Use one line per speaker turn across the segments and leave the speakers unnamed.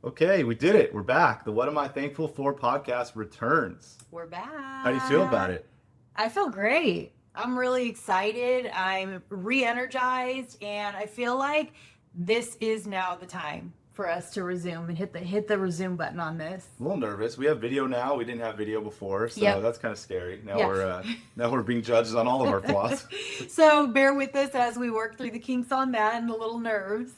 Okay, we did it. We're back. The What Am I Thankful For podcast returns.
We're back.
How do you feel about it?
I feel great. I'm really excited. I'm re-energized, and I feel like this is now the time for us to resume and hit the resume button on this.
A little nervous. We have video now. We didn't have video before, so
Yep.
that's kind of scary. Now
Yeah.
we're being judged on all of our flaws.
So bear with us as we work through the kinks on that and the little nerves.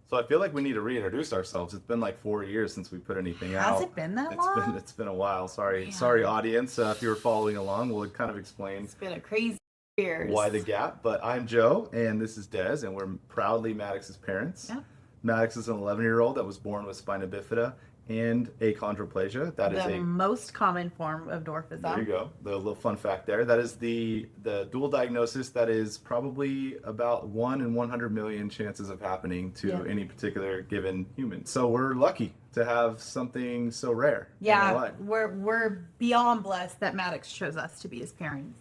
So I feel like we need to reintroduce ourselves. It's been like 4 years since we put anything out.
Has it been that long?
It's been a while. Sorry,
Man.
sorry, audience. If you were following along, we'll kind of explain
It's been a crazy years.
why the gap. But I'm Joe, and this is Des, and we're proudly Maddux's parents.
Yeah.
Maddux is an 11-year-old that was born with spina bifida and achondroplasia. That is
The most common form of dwarfism.
There you go. The little fun fact there. That is the dual diagnosis that is probably about 1 in 100 million chances of happening to any particular given human. So we're lucky to have something so rare in our life.
We're beyond blessed that Maddux chose us to be his parents.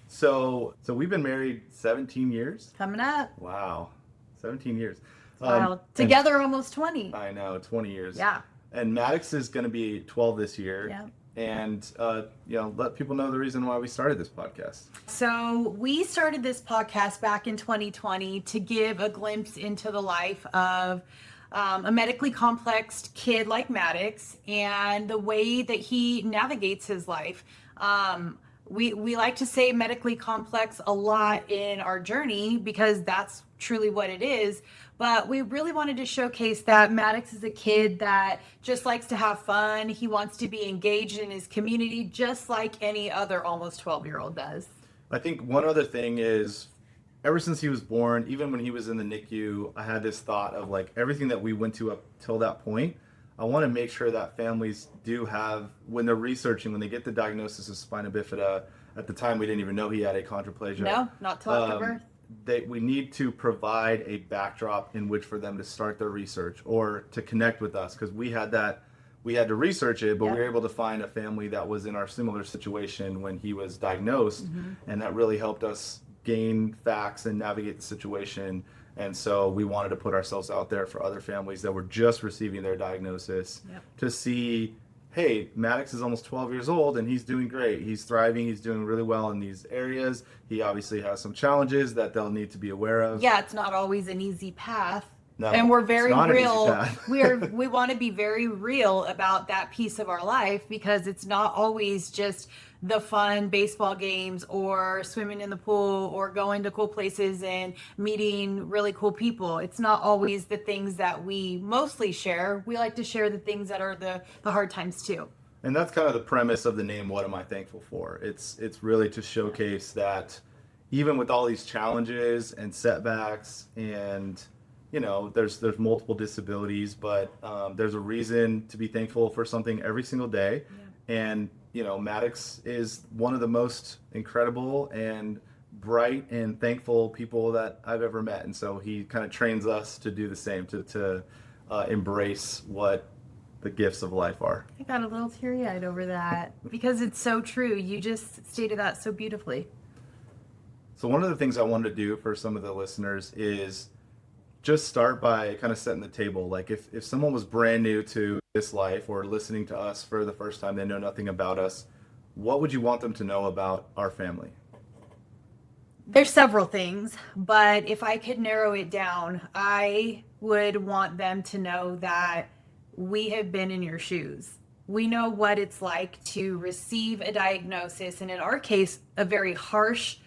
So we've been married 17 years.
Coming up.
Wow. 17 years.
Wow. Together almost 20.
I know, 20 years.
Yeah.
And Maddux is going to be 12 this year.
Yeah.
And, let people know the reason why we started this podcast.
So we started this podcast back in 2020 to give a glimpse into the life of a medically complex kid like Maddux and the way that he navigates his life. We like to say medically complex a lot in our journey because that's truly what it is. But we really wanted to showcase that Maddux is a kid that just likes to have fun. He wants to be engaged in his community just like any other almost 12-year-old does.
I think one other thing is, ever since he was born, even when he was in the NICU, I had this thought of like everything that we went to up till that point. I want to make sure that families do have, when they're researching, when they get the diagnosis of spina bifida, at the time we didn't even know he had achondroplasia.
No, not till after birth.
We need to provide a backdrop in which for them to start their research or to connect with us, because we had to research it, but we were able to find a family that was in our similar situation when he was diagnosed, and that really helped us gain facts and navigate the situation. And so we wanted to put ourselves out there for other families that were just receiving their diagnosis to see, hey, Maddux is almost 12 years old and he's doing great. He's thriving. He's doing really well in these areas. He obviously has some challenges that they'll need to be aware of.
Yeah, it's not always an easy path.
No,
and we're very
it's not
real.
an easy path.
we want to be very real about that piece of our life because it's not always just the fun baseball games or swimming in the pool or going to cool places and meeting really cool people. It's not always the things that we mostly share. We like to share the things that are the hard times too.
And that's kind of the premise of the name, What Am I Thankful For? It's really to showcase that even with all these challenges and setbacks and there's multiple disabilities, but there's a reason to be thankful for something every single day. And Maddux is one of the most incredible and bright and thankful people that I've ever met, and so he kind of trains us to do the same, to embrace what the gifts of life are.
I got a little teary-eyed over that because it's so true. You just stated that so beautifully.
So one of the things I wanted to do for some of the listeners is just start by kind of setting the table. Like if someone was brand new to this life or listening to us for the first time, they know nothing about us, what would you want them to know about our family?
There's several things, but if I could narrow it down, I would want them to know that we have been in your shoes. We know what it's like to receive a diagnosis, and in our case, a very harsh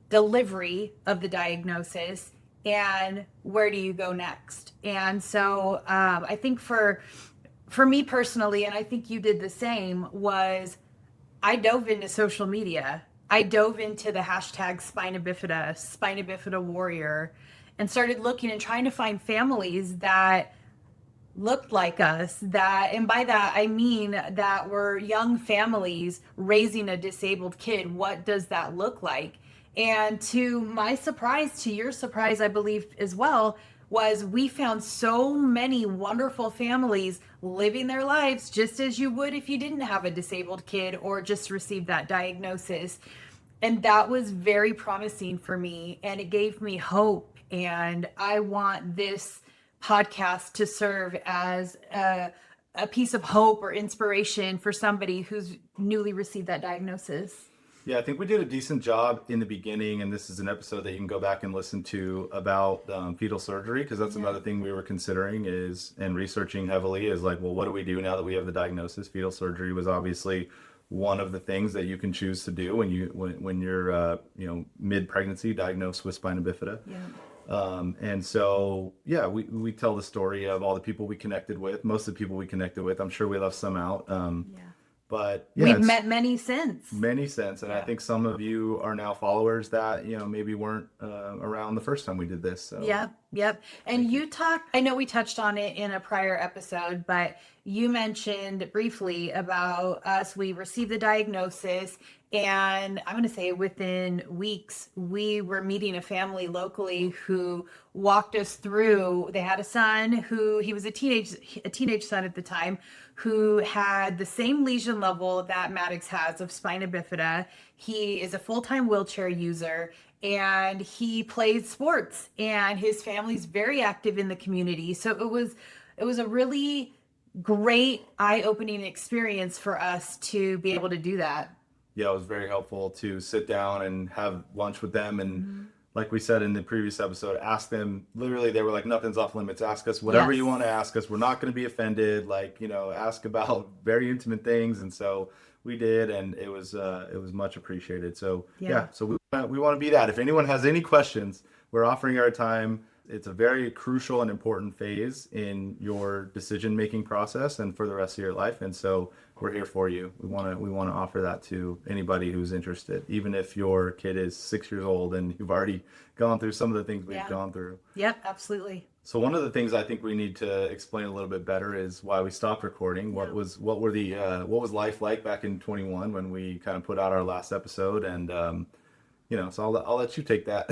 delivery of the diagnosis. And where do you go next? And so I think for me personally, and I think you did the same, was I dove into social media. I dove into the hashtag spina bifida warrior, and started looking and trying to find families that looked like us, and by that I mean that were young families raising a disabled kid. What does that look like? And to my surprise, to your surprise, I believe as well, was we found so many wonderful families living their lives just as you would if you didn't have a disabled kid or just received that diagnosis. And that was very promising for me, and it gave me hope. And I want this podcast to serve as a piece of hope or inspiration for somebody who's newly received that diagnosis.
Yeah, I think we did a decent job in the beginning, and this is an episode that you can go back and listen to about fetal surgery, because that's another thing we were considering and researching heavily is like, well, what do we do now that we have the diagnosis? Fetal surgery was obviously one of the things that you can choose to do when you're mid pregnancy diagnosed with spina bifida. And so, yeah, we tell the story of all the people we connected with. Most of the people we connected with, I'm sure we left some out. But yeah,
we've met many since.
And I think some of you are now followers that maybe weren't around the first time we did this. So
Yep. And you talked, I know we touched on it in a prior episode, but you mentioned briefly about us. We received the diagnosis, and I'm going to say within weeks, we were meeting a family locally who walked us through. They had a son who, he was a teenage son at the time, who had the same lesion level that Maddux has of spina bifida. He is a full-time wheelchair user, and he plays sports, and his family's very active in the community. So it was a really great eye-opening experience for us to be able to do that.
Yeah, it was very helpful to sit down and have lunch with them. And like we said in the previous episode, ask them, literally, they were like, nothing's off limits. Ask us whatever you want to ask us. We're not going to be offended. Like, ask about very intimate things. And so we did, and it was much appreciated. So so we want to be that. If anyone has any questions, we're offering our time. It's a very crucial and important phase in your decision-making process and for the rest of your life. And so we're here for you. We want to offer that to anybody who's interested, even if your kid is 6 years old and you've already gone through some of the things we've gone through.
Yep, absolutely.
So one of the things I think we need to explain a little bit better is why we stopped recording. What was life like back in 21 when we kind of put out our last episode? And so I'll let you take that.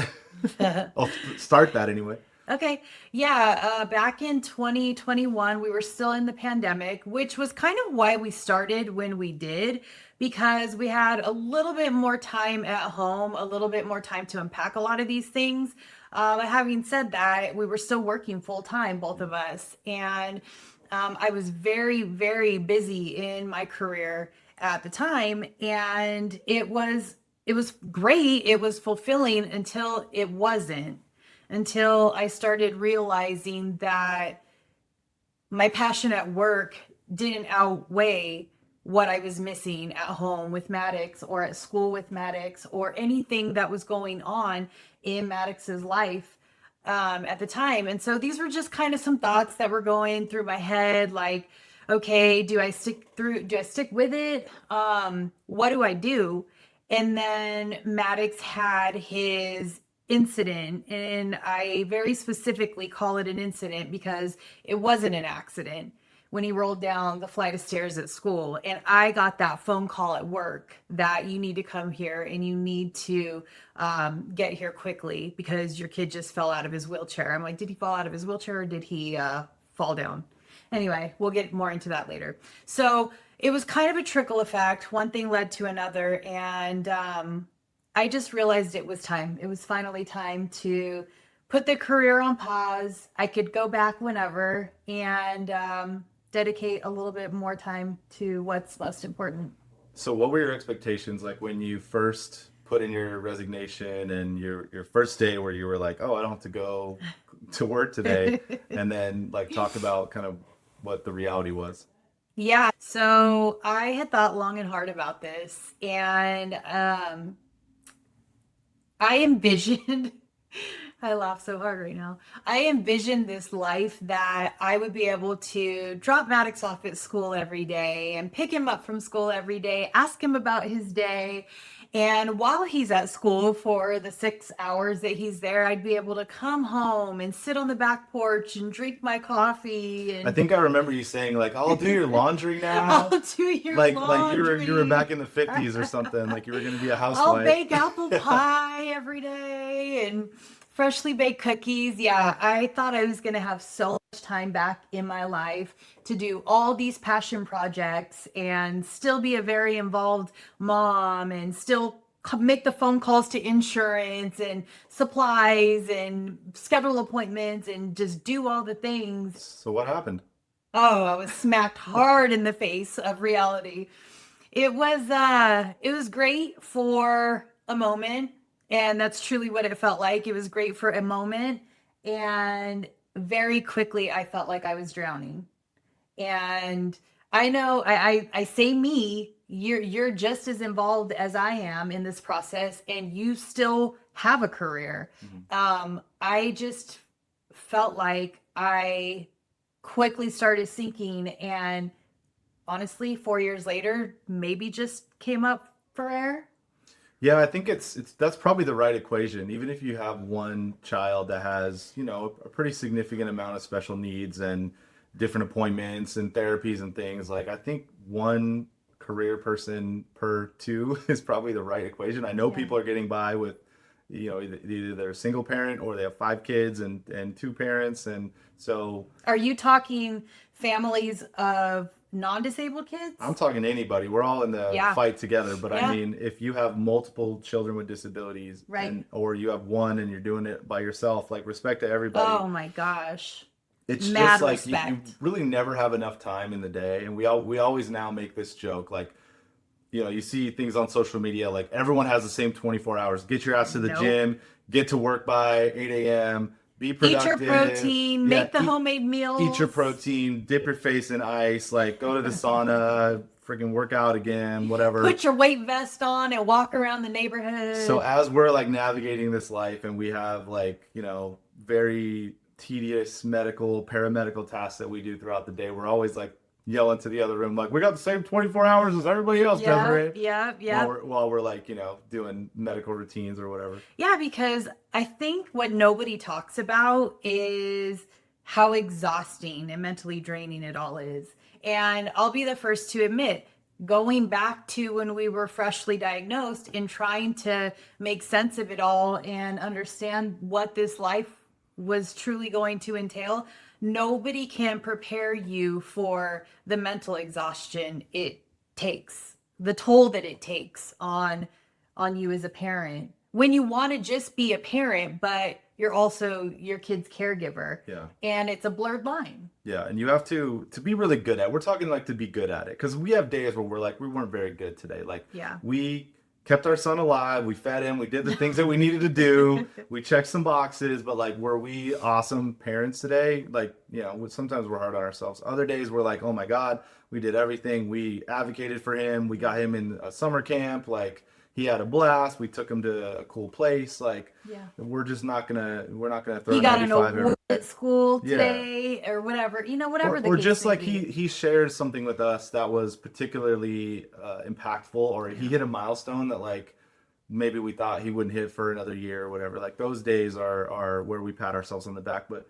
I'll start that anyway.
Okay. Yeah. Back in 2021, we were still in the pandemic, which was kind of why we started when we did, because we had a little bit more time at home, a little bit more time to unpack a lot of these things. But having said that, we were still working full time, both of us. And I was very, very busy in my career at the time. And it was great. It was fulfilling until it wasn't. Until I started realizing that my passion at work didn't outweigh what I was missing at home with Maddux or at school with Maddux or anything that was going on in Maddux's life at the time. And so these were just kind of some thoughts that were going through my head, like, okay, do I stick with it? What do I do? And then Maddux had his incident, and I very specifically call it an incident because it wasn't an accident, when he rolled down the flight of stairs at school. And I got that phone call at work that you need to come here and you need to get here quickly because your kid just fell out of his wheelchair. I'm like, did he fall out of his wheelchair or did he fall down? Anyway, we'll get more into that later. So it was kind of a trickle effect. One thing led to another, and I just realized it was time. It was finally time to put the career on pause. I could go back whenever and dedicate a little bit more time to what's most important.
So what were your expectations like when you first put in your resignation and your first day where you were like, oh, I don't have to go to work today, and then like talk about kind of what the reality was?
Yeah, so I had thought long and hard about this, and I envisioned, I laugh so hard right now. I envisioned this life that I would be able to drop Maddux off at school every day and pick him up from school every day, ask him about his day. And while he's at school for the 6 hours that he's there, I'd be able to come home and sit on the back porch and drink my coffee. And
I think I remember you saying like, I'll do your laundry now.
I'll do your
like
laundry.
Like you were back in the 50s or something. Like you were going to be a housewife.
I'll bake apple pie every day and freshly baked cookies. Yeah, I thought I was going to have so much time back in my life to do all these passion projects and still be a very involved mom and still make the phone calls to insurance and supplies and schedule appointments and just do all the things.
So what happened?
Oh, I was smacked hard in the face of reality. It was great for a moment, and that's truly what it felt like. It was great for a moment, and very quickly I felt like I was drowning. And I know I say me, you're just as involved as I am in this process, and you still have a career. I just felt like I quickly started sinking, and honestly, 4 years later, maybe just came up for air.
Yeah, I think it's that's probably the right equation. Even if you have one child that has, a pretty significant amount of special needs and different appointments and therapies and things, like I think one career person per two is probably the right equation. I know
Yeah.
people are getting by with, either they're a single parent or they have 5 kids and two parents, and so
Are you talking families of non-disabled kids?
I'm talking to anybody. We're all in the
Yeah.
fight together. But I
Yeah.
mean, if you have multiple children with disabilities,
Right.
or you have one and you're doing it by yourself, like respect to everybody.
Oh my gosh.
It's
Mad
just like you
respect.
really never have enough time in the day. And we always now make this joke, like, you see things on social media, like everyone has the same 24 hours. Get your ass to the
Nope.
gym, get to work by 8 a.m., be
Eat your
productive.
protein,
Yeah,
make the homemade meals.
eat your protein, dip your face in ice, like go to the sauna, freaking work out again, whatever.
Put your weight vest on and walk around the neighborhood.
So as we're like navigating this life and we have like, very tedious paramedical tasks that we do throughout the day, we're always like yelling to the other room, like, we got the same 24 hours as everybody else, Desiree.
Yeah.
While we're like, doing medical routines or whatever.
Yeah, because I think what nobody talks about is how exhausting and mentally draining it all is. And I'll be the first to admit, going back to when we were freshly diagnosed and trying to make sense of it all and understand what this life was truly going to entail, nobody can prepare you for the mental exhaustion it takes, the toll that it takes on you as a parent. When you want to just be a parent, but you're also your kid's caregiver.
Yeah.
And it's a blurred line.
Yeah, and you have to be really good at it. We're talking like to be good at it, because we have days where we're like, we weren't very good today. Like,
Yeah.
we kept our son alive, we fed him, we did the things that we needed to do, we checked some boxes, but like, were we awesome parents today? Like, sometimes we're hard on ourselves. Other days we're like, oh my God, we did everything. We advocated for him. We got him in a summer camp. Like, he had a blast. We took him to a cool place. Like,
Yeah.
we're not gonna throw
He got an
95
award at school
Yeah.
today or whatever, whatever the
or
case
just
may
like
be.
he shared something with us that was particularly impactful, or he hit a milestone that like maybe we thought he wouldn't hit for another year or whatever. Like, those days are where we pat ourselves on the back. But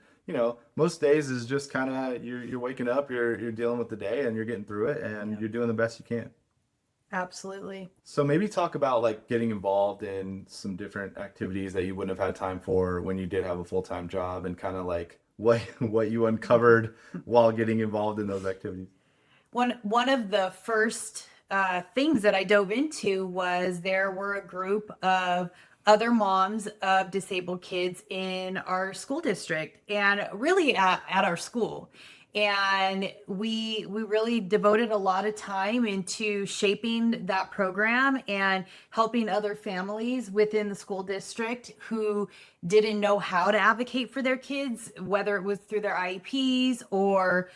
most days is just kind of you're waking up, you're dealing with the day, and you're getting through it, and you're doing the best you can.
Absolutely.
So maybe talk about like getting involved in some different activities that you wouldn't have had time for when you did have a full-time job, and kind of like what you uncovered while getting involved in those activities.
One of the first things that I dove into was there were a group of other moms of disabled kids in our school district, and really at our school. And we really devoted a lot of time into shaping that program and helping other families within the school district who didn't know how to advocate for their kids, whether it was through their IEPs or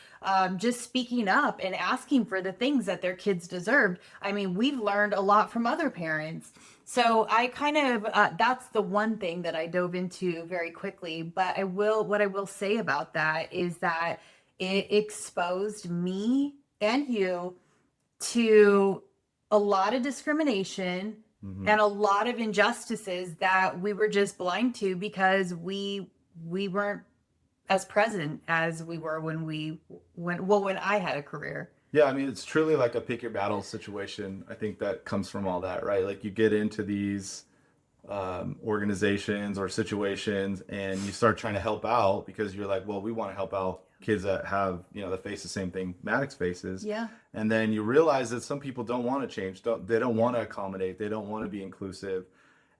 just speaking up and asking for the things that their kids deserved. I mean, we've learned a lot from other parents. So I kind of, that's the one thing that I dove into very quickly. But what I will say about that is that it exposed me and you to a lot of discrimination and a lot of injustices that we were just blind to because we weren't as present as we were when I had a career.
Yeah, I mean, it's truly like a pick your battle situation. I think that comes from all that, right? Like, you get into these organizations or situations and you start trying to help out because you're like, well, we want to help out kids that have, that face the same thing Maddux faces.
Yeah.
And then you realize that some people don't want to change. They don't want to accommodate. They don't want to be inclusive.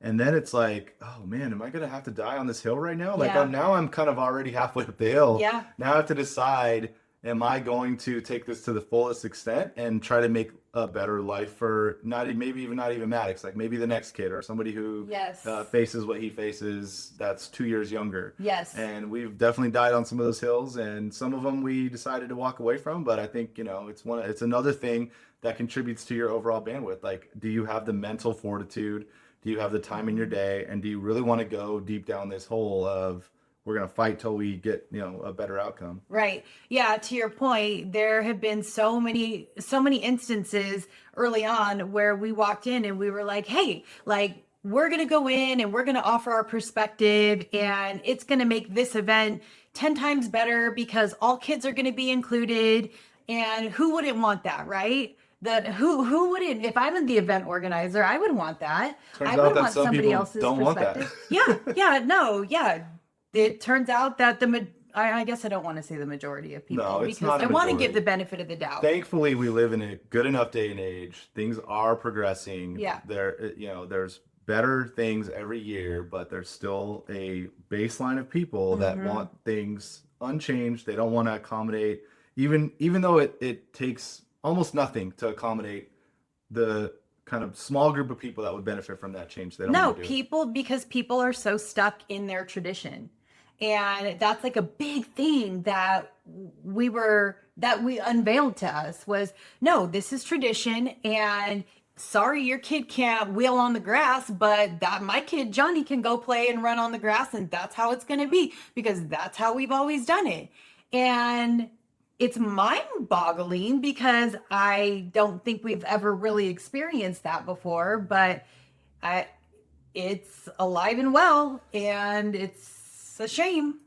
And then it's like, oh man, am I going to have to die on this hill right now? Like
Yeah.
I'm kind of already halfway up the hill.
Yeah.
Now I have to decide, am I going to take this to the fullest extent and try to make a better life for maybe even not even Maddux, like maybe the next kid or somebody who
Yes.
faces what he faces that's 2 years younger.
Yes.
And we've definitely died on some of those hills, and some of them we decided to walk away from. But I think, it's another thing that contributes to your overall bandwidth. Like, do you have the mental fortitude? Do you have the time in your day? And do you really want to go deep down this hole of, we're going to fight till we get, a better outcome?
Right. Yeah. To your point, there have been so many instances early on where we walked in and we were like, hey, like, we're going to go in and we're going to offer our perspective, and it's going to make this event 10 times better because all kids are going to be included. And who wouldn't want that, right? Who wouldn't? If I'm the event organizer, I would want that.
Turns
I
out
would
that
want
some
somebody
people
else's
don't want that.
perspective. Yeah. It turns out that I guess I don't want to say the majority of people,
No, it's
because
not
I
the
want to
majority.
give the benefit of the doubt.
Thankfully, we live in a good enough day and age. Things are progressing.
Yeah.
There's better things every year, but there's still a baseline of people that want things unchanged. They don't want to accommodate, even though it takes almost nothing to accommodate the kind of small group of people that would benefit from that change. They don't
No,
want to do.
because people are so stuck in their tradition. And that's like a big thing that we unveiled to us was, no, this is tradition, and sorry, your kid can't wheel on the grass, but that my kid Johnny can go play and run on the grass, and that's how it's going to be because that's how we've always done it. And it's mind-boggling because I don't think we've ever really experienced that before, but it's alive and well, and it's a shame.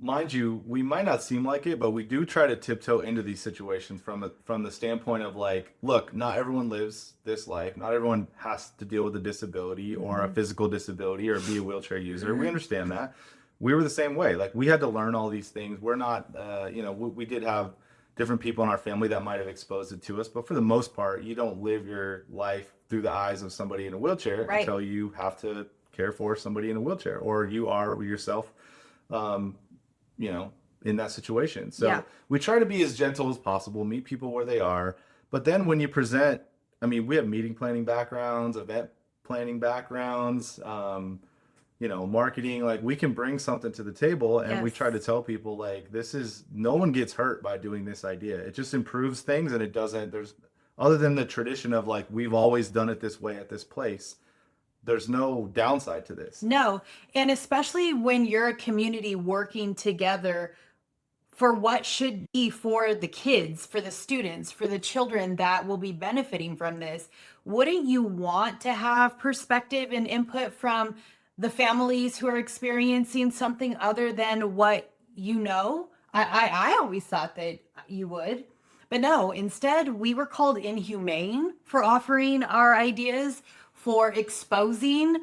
Mind you, we might not seem like it, but we do try to tiptoe into these situations from the standpoint of like, look, not everyone lives this life. Not everyone has to deal with a disability or a physical disability or be a wheelchair user. We understand that. We were the same way. Like, we had to learn all these things. We're not, we did have different people in our family that might have exposed it to us, but for the most part, you don't live your life through the eyes of somebody in a wheelchair until you have to care for somebody in a wheelchair, or you are yourself, in that situation. So we try to be as gentle as possible, meet people where they are. But then when you present, we have meeting planning backgrounds, event planning backgrounds, marketing, like, we can bring something to the table, and we try to tell people, like, no one gets hurt by doing this idea. It just improves things, and there's, other than the tradition of like, we've always done it this way at this place, there's no downside to this.
No. And especially when you're a community working together for what should be for the kids, for the students, for the children that will be benefiting from this, wouldn't you want to have perspective and input from the families who are experiencing something other than what you know? I always thought that you would. But no, instead, we were called inhumane for offering our ideas, for exposing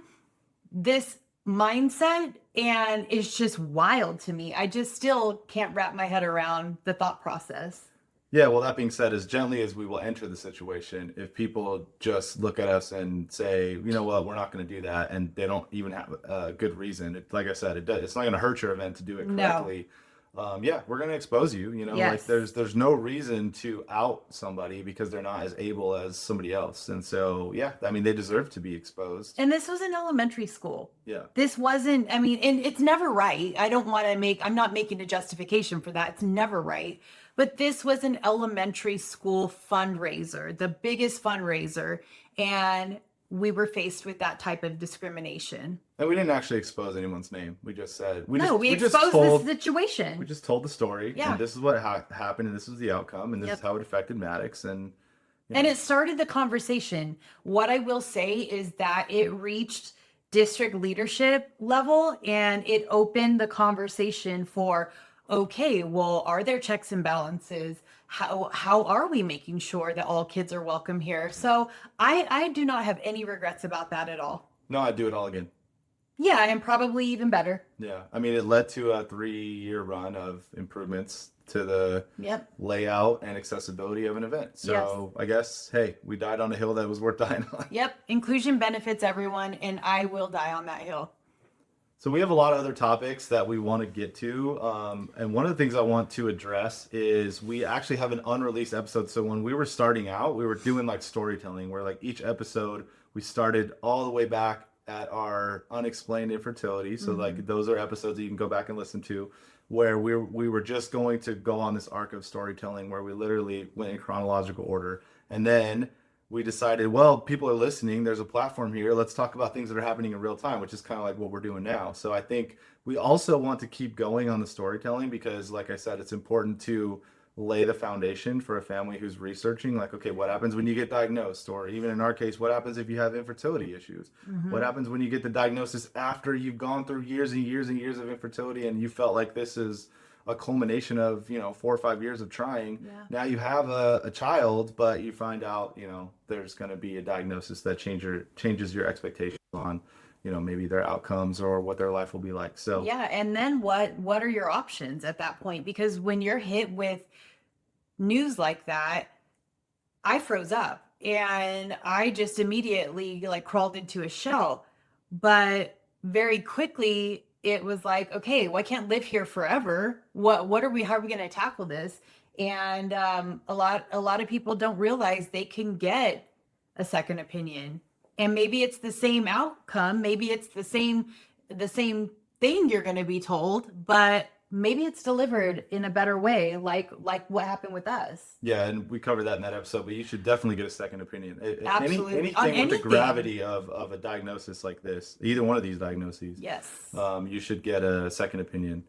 this mindset, and it's just wild to me. I just still can't wrap my head around the thought process.
Yeah, well, that being said, as gently as we will enter the situation, if people just look at us and say, you know what, we're not going to do that, and they don't even have a good reason, like I said, it's not going to hurt your event to do it correctly. We're going to expose you, like, there's no reason to out somebody because they're not as able as somebody else. And so, they deserve to be exposed.
And this was an elementary school.
Yeah.
This wasn't, and it's never right. I'm not making a justification for that. It's never right. But this was an elementary school fundraiser, the biggest fundraiser. And we were faced with that type of discrimination.
And we didn't actually expose anyone's name. We just said,
we exposed the situation.
We just told the story.
Yeah.
And this is what happened, and this was the outcome, and this is how it affected Maddux. And
it started the conversation. What I will say is that it reached district leadership level, and it opened the conversation for, okay, well, are there checks and balances? How are we making sure that all kids are welcome here? So I do not have any regrets about that at all.
No, I'd do it all again.
Yeah, and probably even better.
Yeah. It led to a 3-year run of improvements to the
Yep.
layout and accessibility of an event. So I guess, hey, we died on a hill that was worth dying on.
Yep. Inclusion benefits everyone, and I will die on that hill.
So we have a lot of other topics that we want to get to. And one of the things I want to address is we actually have an unreleased episode. So when we were starting out, we were doing like storytelling where like each episode we started all the way back at our unexplained infertility. So like those are episodes that you can go back and listen to where we were just going to go on this arc of storytelling where we literally went in chronological order. And then we decided, well, people are listening. There's a platform here. Let's talk about things that are happening in real time, which is kind of like what we're doing now. So I think we also want to keep going on the storytelling because, like I said, it's important to lay the foundation for a family who's researching, like, okay, what happens when you get diagnosed? Or even in our case, what happens if you have infertility issues? What happens when you get the diagnosis after you've gone through years and years and years of infertility and you felt like this is a culmination of 4 or 5 years of trying. Now you have a child, but you find out there's going to be a diagnosis that changes your expectations on maybe their outcomes or what their life will be like. So
yeah, and then what are your options at that point? Because when you're hit with news like that, I froze up and I just immediately like crawled into a shell. But very quickly it was like, okay, well, I can't live here forever. How are we going to tackle this? And a lot of people don't realize they can get a second opinion, and maybe it's the same outcome, maybe it's the same thing you're going to be told, but maybe it's delivered in a better way, like what happened with us.
Yeah, and we covered that in that episode, but you should definitely get a second opinion.
Absolutely.
Anything with the gravity of a diagnosis like this, either one of these diagnoses,
yes,
you should get a second opinion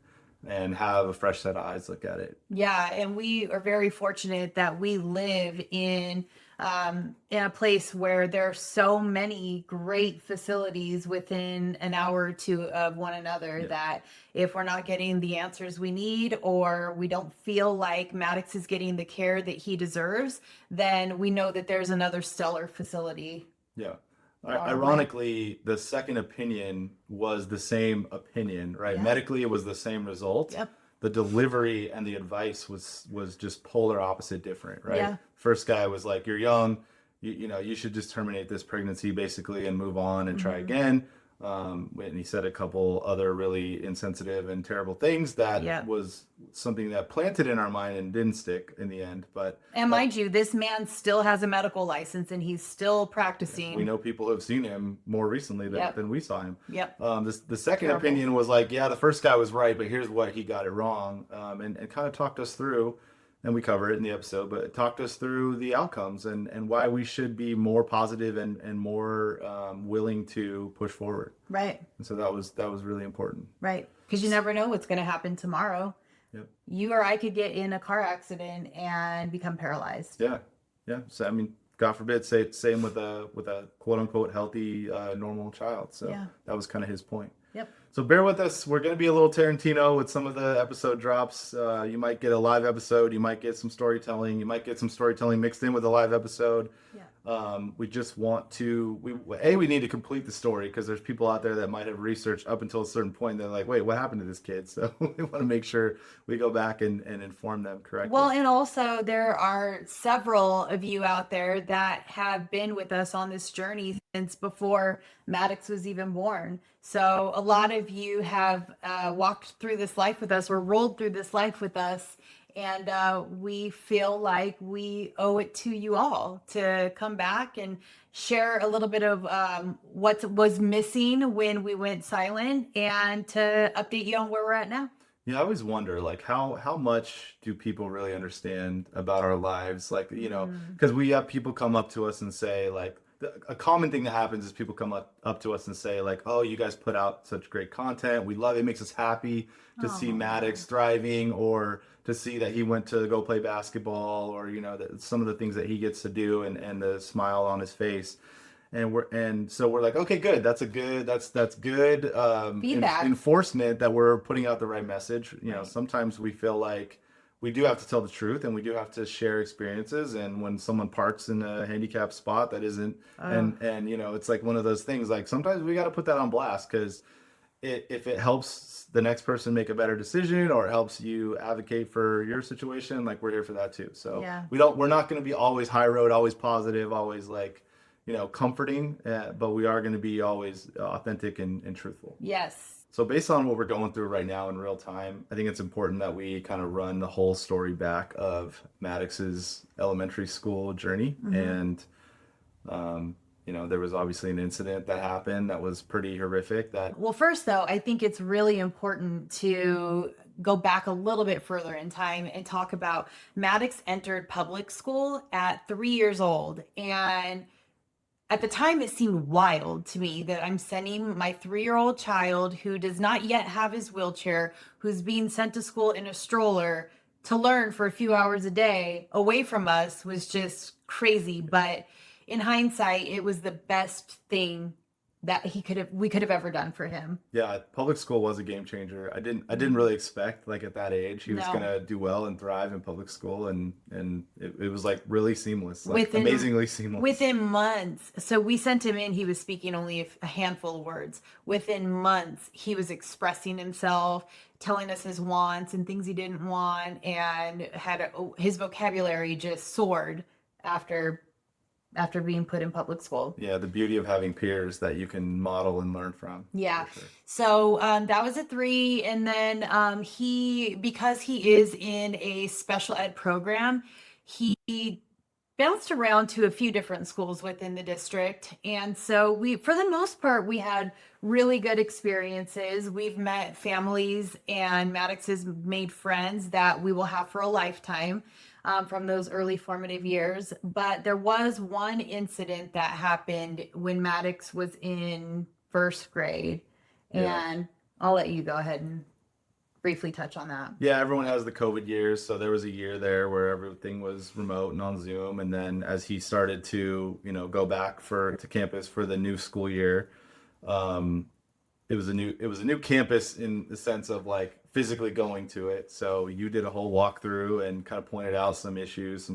and have a fresh set of eyes look at it.
Yeah, and we are very fortunate that we live in a place where there are so many great facilities within an hour or two of one another that if we're not getting the answers we need or we don't feel like Maddux is getting the care that he deserves, then we know that there's another stellar facility.
Yeah. Ironically, the second opinion was the same opinion, right?
Yeah.
Medically, it was the same result.
Yep.
The delivery and the advice was just polar opposite different, right?
Yeah.
First guy was like, you're young, you should just terminate this pregnancy basically and move on and try again. And he said a couple other really insensitive and terrible things that was something that planted in our mind and didn't stick in the end. And
mind you, this man still has a medical license and he's still practicing.
We know people who have seen him more recently than we saw him.
Yep.
The second opinion was like, yeah, the first guy was right, but here's what he got it wrong. And kind of talked us through, and we cover it in the episode, but it talked us through the outcomes and why we should be more positive and more willing to push forward.
Right.
And so that was really important.
Right. Because you never know what's going to happen tomorrow.
Yep.
You or I could get in a car accident and become paralyzed.
Yeah. Yeah. So, I mean, God forbid, same with a quote unquote healthy, normal child. So that was kind of his point.
Yep.
So bear with us. We're going to be a little Tarantino with some of the episode drops. You might get a live episode. You might get some storytelling. You might get some storytelling mixed in with a live episode. Yeah. We just want to, we need to complete the story because there's people out there that might have researched up until a certain point. They're like, wait, what happened to this kid? So we want to make sure we go back and inform them correctly.
Well, and also there are several of you out there that have been with us on this journey since before Maddux was even born. So a lot of you have walked through this life with us or rolled through this life with us. And we feel like we owe it to you all to come back and share a little bit of what was missing when we went silent and to update you on where we're at now.
Yeah, I always wonder, like, how much do people really understand about our lives? Like, because we have people come up to us and say, like, a common thing that happens is people come up to us and say, like, oh, you guys put out such great content. We love it. It makes us happy to see Maddux thriving or to see that he went to go play basketball or, some of the things that he gets to do and the smile on his face. And so we're like, okay, good. That's good
feedback.
Enforcement that we're putting out the right message. Sometimes we feel like we do have to tell the truth and we do have to share experiences. And when someone parks in a handicapped spot that isn't, and it's like one of those things, like sometimes we got to put that on blast because if it helps the next person make a better decision or it helps you advocate for your situation, like we're here for that too. So
Yeah.
we're not going to be always high road, always positive, always like, comforting, but we are going to be always authentic and truthful.
Yes.
So based on what we're going through right now in real time, I think it's important that we kind of run the whole story back of Maddux's elementary school journey. And, there was obviously an incident that happened that was pretty horrific.
Well, first though, I think it's really important to go back a little bit further in time and talk about Maddux entered public school at 3 years old. And at the time, it seemed wild to me that I'm sending my 3-year-old child who does not yet have his wheelchair, who's being sent to school in a stroller to learn for a few hours a day away from us was just crazy. But in hindsight, it was the best thing that we could have ever done for him.
Yeah, public school was a game changer. I didn't really expect, like, at that age he was gonna do well and thrive in public school, and it was like really seamless, like amazingly seamless.
Within months. So we sent him in, he was speaking only a handful of words. Within months, he was expressing himself, telling us his wants and things he didn't want, and his vocabulary just soared after being put in public school.
Yeah, the beauty of having peers that you can model and learn from.
Yeah.
For sure.
So that was at 3. And then because he is in a special ed program, he bounced around to a few different schools within the district. And so for the most part, we had really good experiences. We've met families, and Maddux has made friends that we will have for a lifetime. From those early formative years. But there was one incident that happened when Maddux was in 1st grade. And I'll let you go ahead and briefly touch on that.
Yeah, everyone has the COVID years. So there was a year there where everything was remote and on Zoom. And then as he started to, go back to campus for the new school year, it was a new campus in the sense of like physically going to it. So you did a whole walkthrough and kind of pointed out some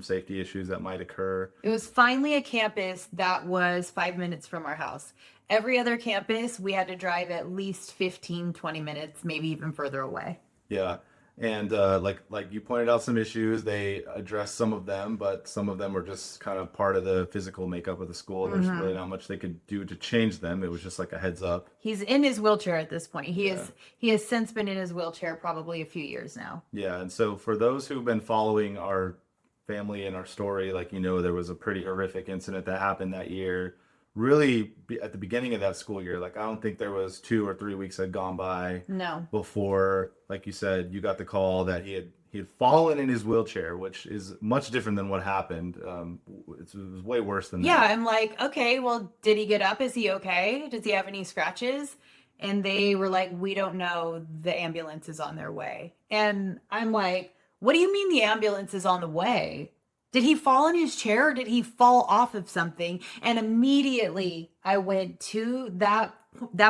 safety issues that might occur.
It was finally a campus that was 5 minutes from our house. Every other campus, we had to drive at least 15, 20 minutes, maybe even further away.
Yeah. And like you pointed out some issues, they addressed some of them, but some of them were just kind of part of the physical makeup of the school. There's really not much they could do to change them. It was just like a heads up.
He's in his wheelchair at this point. He has since been in his wheelchair probably a few years now.
Yeah, and so for those who've been following our family and our story, like there was a pretty horrific incident that happened that year. Really, at the beginning of that school year, like I don't think there was 2 or 3 weeks had gone by before, like you said, you got the call that he had fallen in his wheelchair, which is much different than what happened. It was way worse than that.
Yeah, I'm like, okay, well, did he get up? Is he okay? Does he have any scratches? And they were like, we don't know. The ambulance is on their way. And I'm like, what do you mean the ambulance is on the way? Did he fall in his chair or did he fall off of something? And immediately I went to that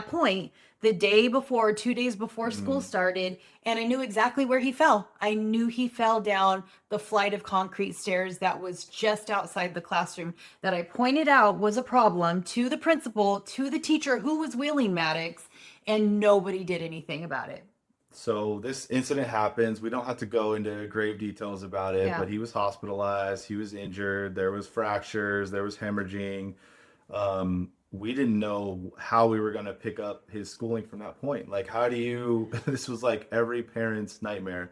point the day before, 2 days before school started, and I knew exactly where he fell. I knew he fell down the flight of concrete stairs that was just outside the classroom that I pointed out was a problem to the principal, to the teacher who was wheeling Maddux, and nobody did anything about it.
So this incident happens. We don't have to go into grave details about it, but he was hospitalized. He was injured. There was fractures. There was hemorrhaging. We didn't know how we were going to pick up his schooling from that point. Like, this was like every parent's nightmare,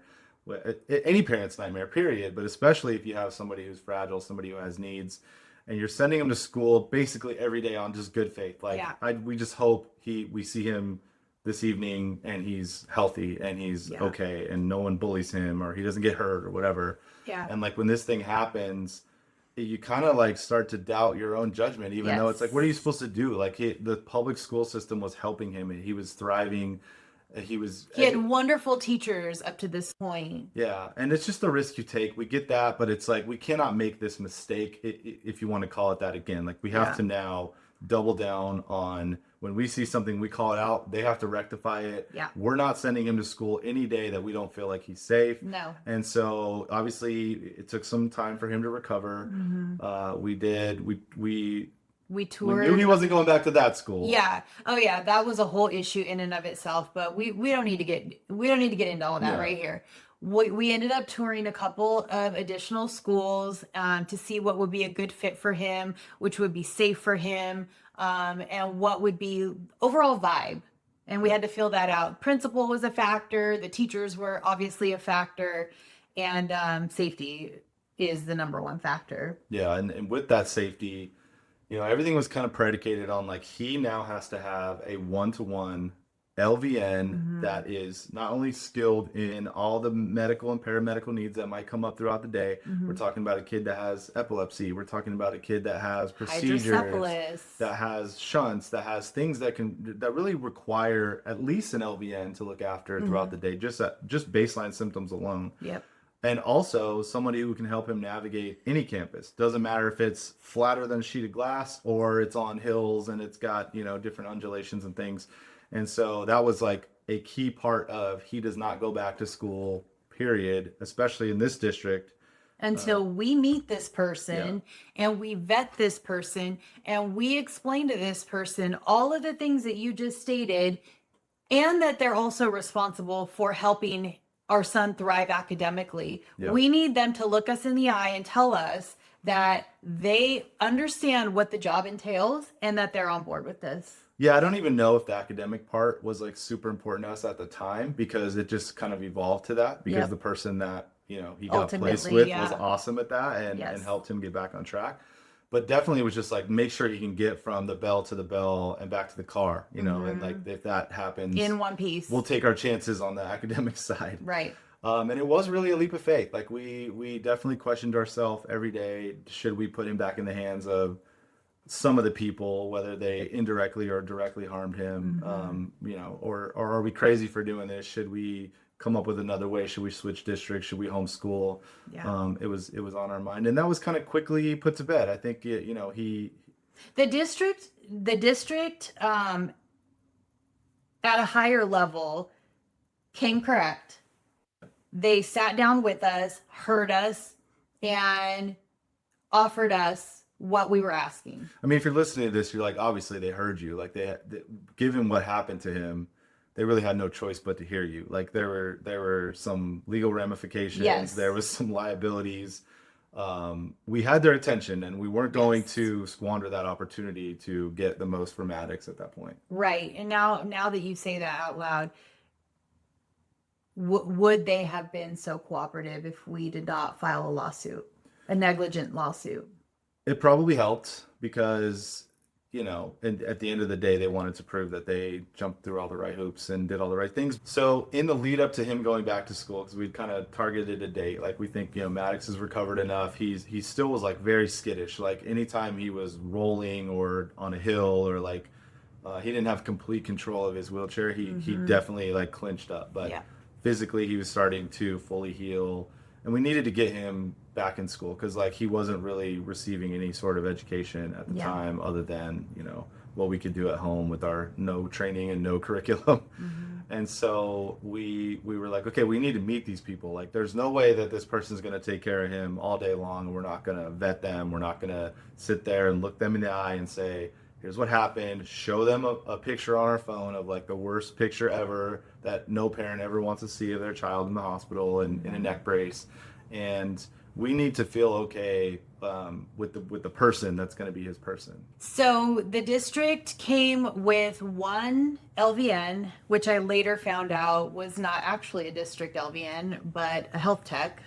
any parent's nightmare, period. But especially if you have somebody who's fragile, somebody who has needs, and you're sending him to school basically every day on just good faith. Like, we just hope we see him this evening and he's healthy and he's okay and no one bullies him or he doesn't get hurt or whatever.
Yeah.
And like when this thing happens, you kind of like start to doubt your own judgment, even though it's like, what are you supposed to do? Like the public school system was helping him and he was thriving. He had
wonderful teachers up to this point.
Yeah. And it's just the risk you take. We get that, but it's like, we cannot make this mistake, if you want to call it that again. Like we have to now double down on when we see something, we call it out. They have to rectify it. Yeah. We're not sending him to school any day that we don't feel like he's safe.
No.
And so obviously it took some time for him to recover. We
We
We
toured.
knew he wasn't going back to that school.
Yeah. Oh yeah, that was a whole issue in and of itself, but we don't need to get into all that
Yeah.
right here. We ended up touring a couple of additional schools to see what would be a good fit for him, which would be safe for him, and what would be overall vibe. And we had to fill that out. Principal was a factor. The teachers were obviously a factor, and safety is the number one factor.
Yeah, and with that safety, everything was kind of predicated on like he now has to have a one-to-one LVN that is not only skilled in all the medical and paramedical needs that might come up throughout the day. We're talking about a kid that has epilepsy. We're talking about a kid that has procedures,
Hydrocephalus.
that has shunts, that has things that really require at least an LVN to look after throughout the day, just baseline symptoms alone.
Yep.
And also somebody who can help him navigate any campus. Doesn't matter if it's flatter than a sheet of glass or it's on hills and it's got, different undulations and things. And so that was like a key part of he does not go back to school, period, especially in this district.
Until we meet this person and we vet this person and we explain to this person all of the things that you just stated, and that they're also responsible for helping our son thrive academically.
Yeah.
We need them to look us in the eye and tell us that they understand what the job entails and that they're on board with this.
Yeah, I don't even know if the academic part was like super important to us at the time, because it just kind of evolved to that, because the person that, he got placed
Ultimately,
with was awesome at that and helped him get back on track. But definitely it was just like, make sure he can get from the bell to the bell and back to the car, and like if that happens
In one piece.
we'll take our chances on the academic side.
Right.
And it was really a leap of faith. Like we definitely questioned ourselves every day. Should we put him back in the hands of some of the people, whether they indirectly or directly harmed him, or are we crazy for doing this? Should we come up with another way? Should we switch districts? Should we homeschool?
Yeah.
It was on our mind, and that was kind of quickly put to bed. I think
The district at a higher level came correct. They sat down with us, heard us, and offered us what we were asking.
I mean, if you're listening to this, you're like, obviously they heard you. Like given what happened to him, they really had no choice but to hear you. Like there were some legal ramifications.
Yes.
There was some liabilities. We had their attention, and we weren't going to squander that opportunity to get the most from Maddux at that point.
Right. And now that you say that out loud, would they have been so cooperative if we did not file a lawsuit, a negligent lawsuit?
It probably helped because, and at the end of the day, they wanted to prove that they jumped through all the right hoops and did all the right things. So in the lead up to him going back to school, because we'd kind of targeted a date, like we think, Maddux has recovered enough. He still was like very skittish. Like anytime he was rolling or on a hill or like he didn't have complete control of his wheelchair, he definitely like clinched up. But physically, he was starting to fully heal, and we needed to get him back in school because like he wasn't really receiving any sort of education at the time other than what we could do at home with our no training and no curriculum. And so we were like, okay, we need to meet these people. Like there's no way that this person's going to take care of him all day long. We're not going to vet them. We're not going to sit there and look them in the eye and say, here's what happened, show them a picture on our phone of like the worst picture ever that no parent ever wants to see of their child in the hospital and in a neck brace. And we need to feel okay with the person that's going to be his person.
So the district came with one LVN, which I later found out was not actually a district LVN, but a health tech.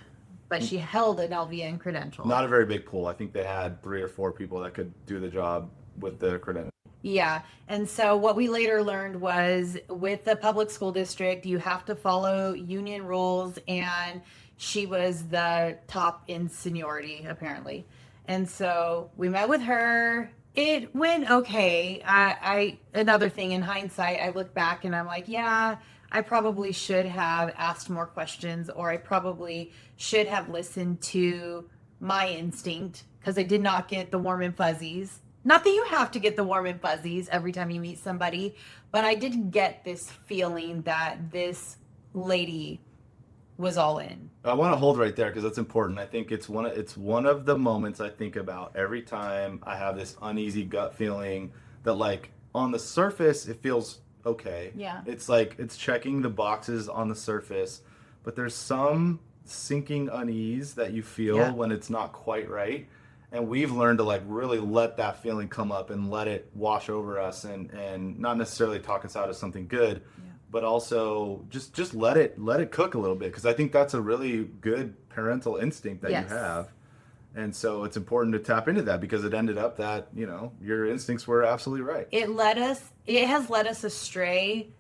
But she held an LVN credential.
Not a very big pool. I think they had 3 or 4 people that could do the job with the credential.
Yeah. And so what we later learned was with the public school district, you have to follow union rules, and she was the top in seniority, apparently. And so we met with her. It went okay. Another thing in hindsight, I look back and I'm like, yeah, I probably should have asked more questions, or I probably should have listened to my instinct, because I did not get the warm and fuzzies. Not that you have to get the warm and fuzzies every time you meet somebody, but I didn't get this feeling that this lady was all in.
I want to hold right there because that's important. I think it's one of the moments I think about every time I have this uneasy gut feeling that, like, on the surface it feels okay.
Yeah.
It's like it's checking the boxes on the surface, but there's some sinking unease that you feel when it's not quite right. And we've learned to, like, really let that feeling come up and let it wash over us, and not necessarily talk us out of something good, but also just let it cook a little bit, because I think that's a really good parental instinct that you have. And so it's important to tap into that, because it ended up that, you know, your instincts were absolutely right.
It has led us astray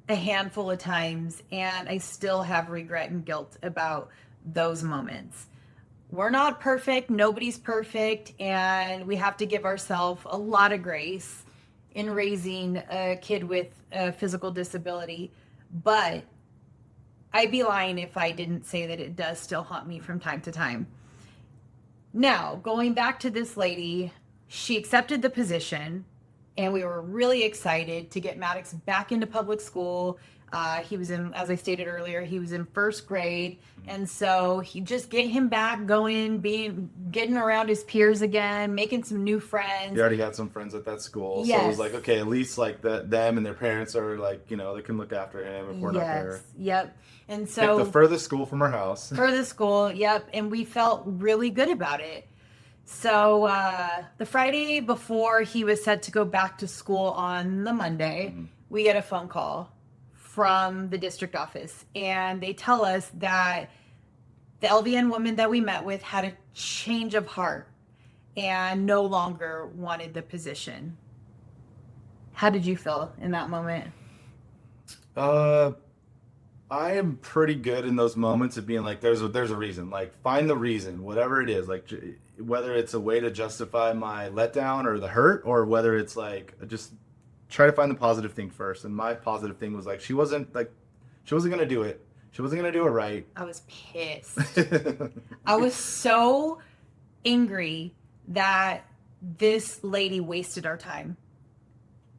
a handful of times, and I still have regret and guilt about those moments. We're not perfect, nobody's perfect, and we have to give ourselves a lot of grace in raising a kid with a physical disability. But I'd be lying if I didn't say that it does still haunt me from time to time. Now, going back to this lady, she accepted the position, and we were really excited to get Maddux back into public school. He was in, as I stated earlier, he was in first grade. And so he just get him back going, getting around his peers again, making some new friends.
He already had some friends at that school. So it was like, okay, at least like them and their parents are like, you know, they can look after him if we're not there.
Yep. And so
pick the furthest school from our house.
Furthest school, yep. And we felt really good about it. So the Friday before he was set to go back to school on the Monday, we get a phone call from the district office, and they tell us that the LVN woman that we met with had a change of heart and no longer wanted the position. How did you feel in that moment?
I am pretty good in those moments of being like, there's a reason. Like, find the reason, whatever it is. Like, whether it's a way to justify my letdown or the hurt, or whether it's like just try to find the positive thing first. And my positive thing was like, she wasn't gonna do it. She wasn't gonna do it right.
I was pissed. I was so angry that this lady wasted our time.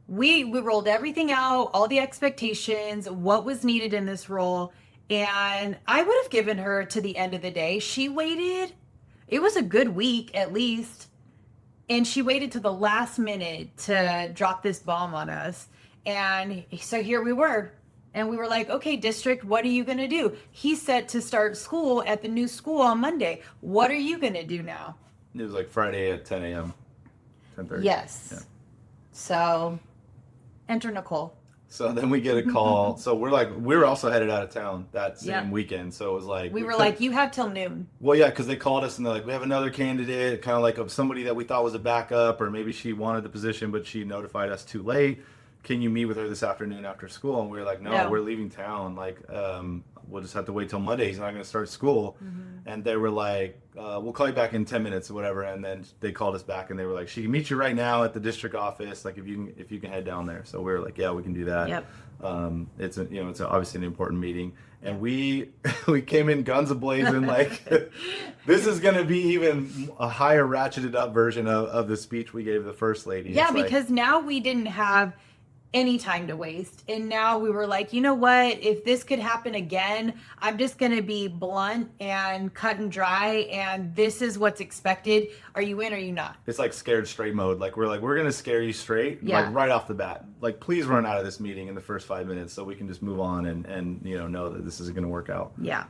We rolled everything out, all the expectations, what was needed in this role, and I would have given her to the end of the day. She waited. It was a good week at least. And she waited to the last minute to drop this bomb on us. And so here we were. And we were like, okay, district, what are you going to do? He's set to start school at the new school on Monday. What are you going to do now?
It was like Friday at 10 a.m., 10:30.
Yes.
Yeah.
So enter Nicole.
So then we get a call. So we were also headed out of town that same weekend. So it was like,
we were like, you have till noon.
Well, yeah, because they called us and they're like, we have another candidate, kind of like of somebody that we thought was a backup, or maybe she wanted the position, but she notified us too late. Can you meet with her this afternoon after school? And we were like, no, we're leaving town. Like, we'll just have to wait till Monday. He's not going to start school. And they were like, we'll call you back in 10 minutes or whatever. And then they called us back and they were like, she can meet you right now at the district office. Like, if you can head down there. So we were like, yeah, we can do that.
Yep.
It's obviously an important meeting. And we came in guns a-blazing, like, this is going to be even a higher ratcheted up version of the speech we gave the first lady.
Yeah, because now we didn't have any time to waste. And now we were like, you know what? If this could happen again, I'm just going to be blunt and cut and dry. And this is what's expected. Are you in or are you not?
It's like scared straight mode. Like, we're going to scare you straight, like right off the bat. Like, please run out of this meeting in the first 5 minutes so we can just move on and know that this isn't going to work out.
Yeah.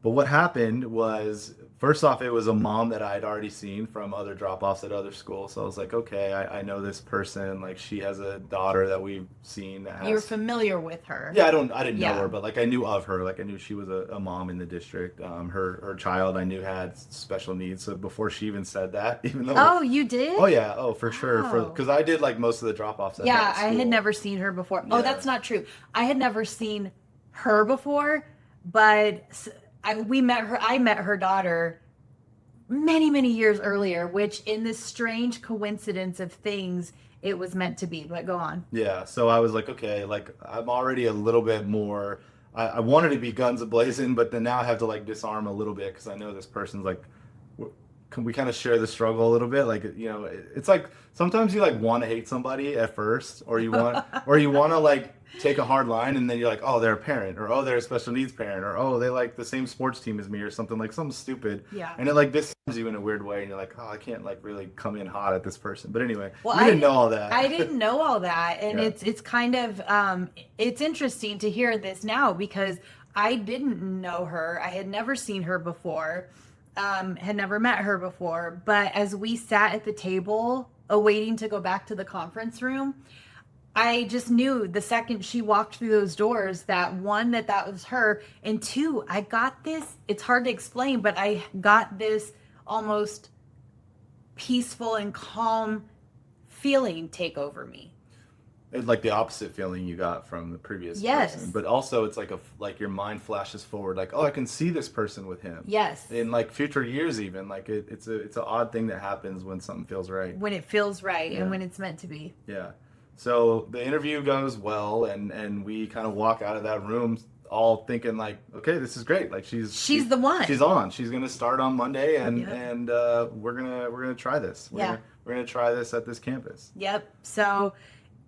But what happened was, first off, it was a mom that I had already seen from other drop-offs at other schools. So I was like, okay, I know this person. Like, she has a daughter that we've seen that has...
You were familiar with her.
Yeah, I didn't know her, but like I knew of her. Like, I knew she was a mom in the district. Her child I knew had special needs. So before she even said that, even though...
Oh, you did?
Oh yeah, for sure. Because I did like most of the drop-offs at that school.
I had never seen her before.
Yeah.
Oh, that's not true. I had never seen her before, but... I met her daughter many, many years earlier, which in this strange coincidence of things, it was meant to be. But go on.
Yeah. So I was like, okay, like I'm already a little bit more, I wanted to be guns a-blazing, but then now I have to like disarm a little bit because I know this person's like, we kind of share the struggle a little bit. Like, you know, it's like sometimes you like want to hate somebody at first, or you want to like take a hard line, and then you're like, oh, they're a parent, or oh, they're a special needs parent, or oh, they like the same sports team as me, or something stupid.
Yeah.
And it like disarms you in a weird way, and you're like, oh, I can't like really come in hot at this person. But anyway,
Well,
we didn't know all that.
I didn't know all that, and
Yeah.
it's kind of it's interesting to hear this now because I didn't know her. I had never seen her before, had never met her before. But as we sat at the table, awaiting to go back to the conference room, I just knew the second she walked through those doors that one, that was her, and two, I got this. It's hard to explain, but I got this almost peaceful and calm feeling take over me.
It's like the opposite feeling you got from the previous
Yes.
person. But also it's like your mind flashes forward, like, oh, I can see this person with him.
Yes.
In like future years even. Like it's an odd thing that happens when something feels right.
When it feels right,
Yeah.
and when it's meant to be.
Yeah. So the interview goes well, and we kind of walk out of that room all thinking like, okay, this is great. Like she's
the one.
She's on. She's gonna start on Monday, and
Yep.
and we're gonna try this. We're gonna try this at this campus.
Yep. So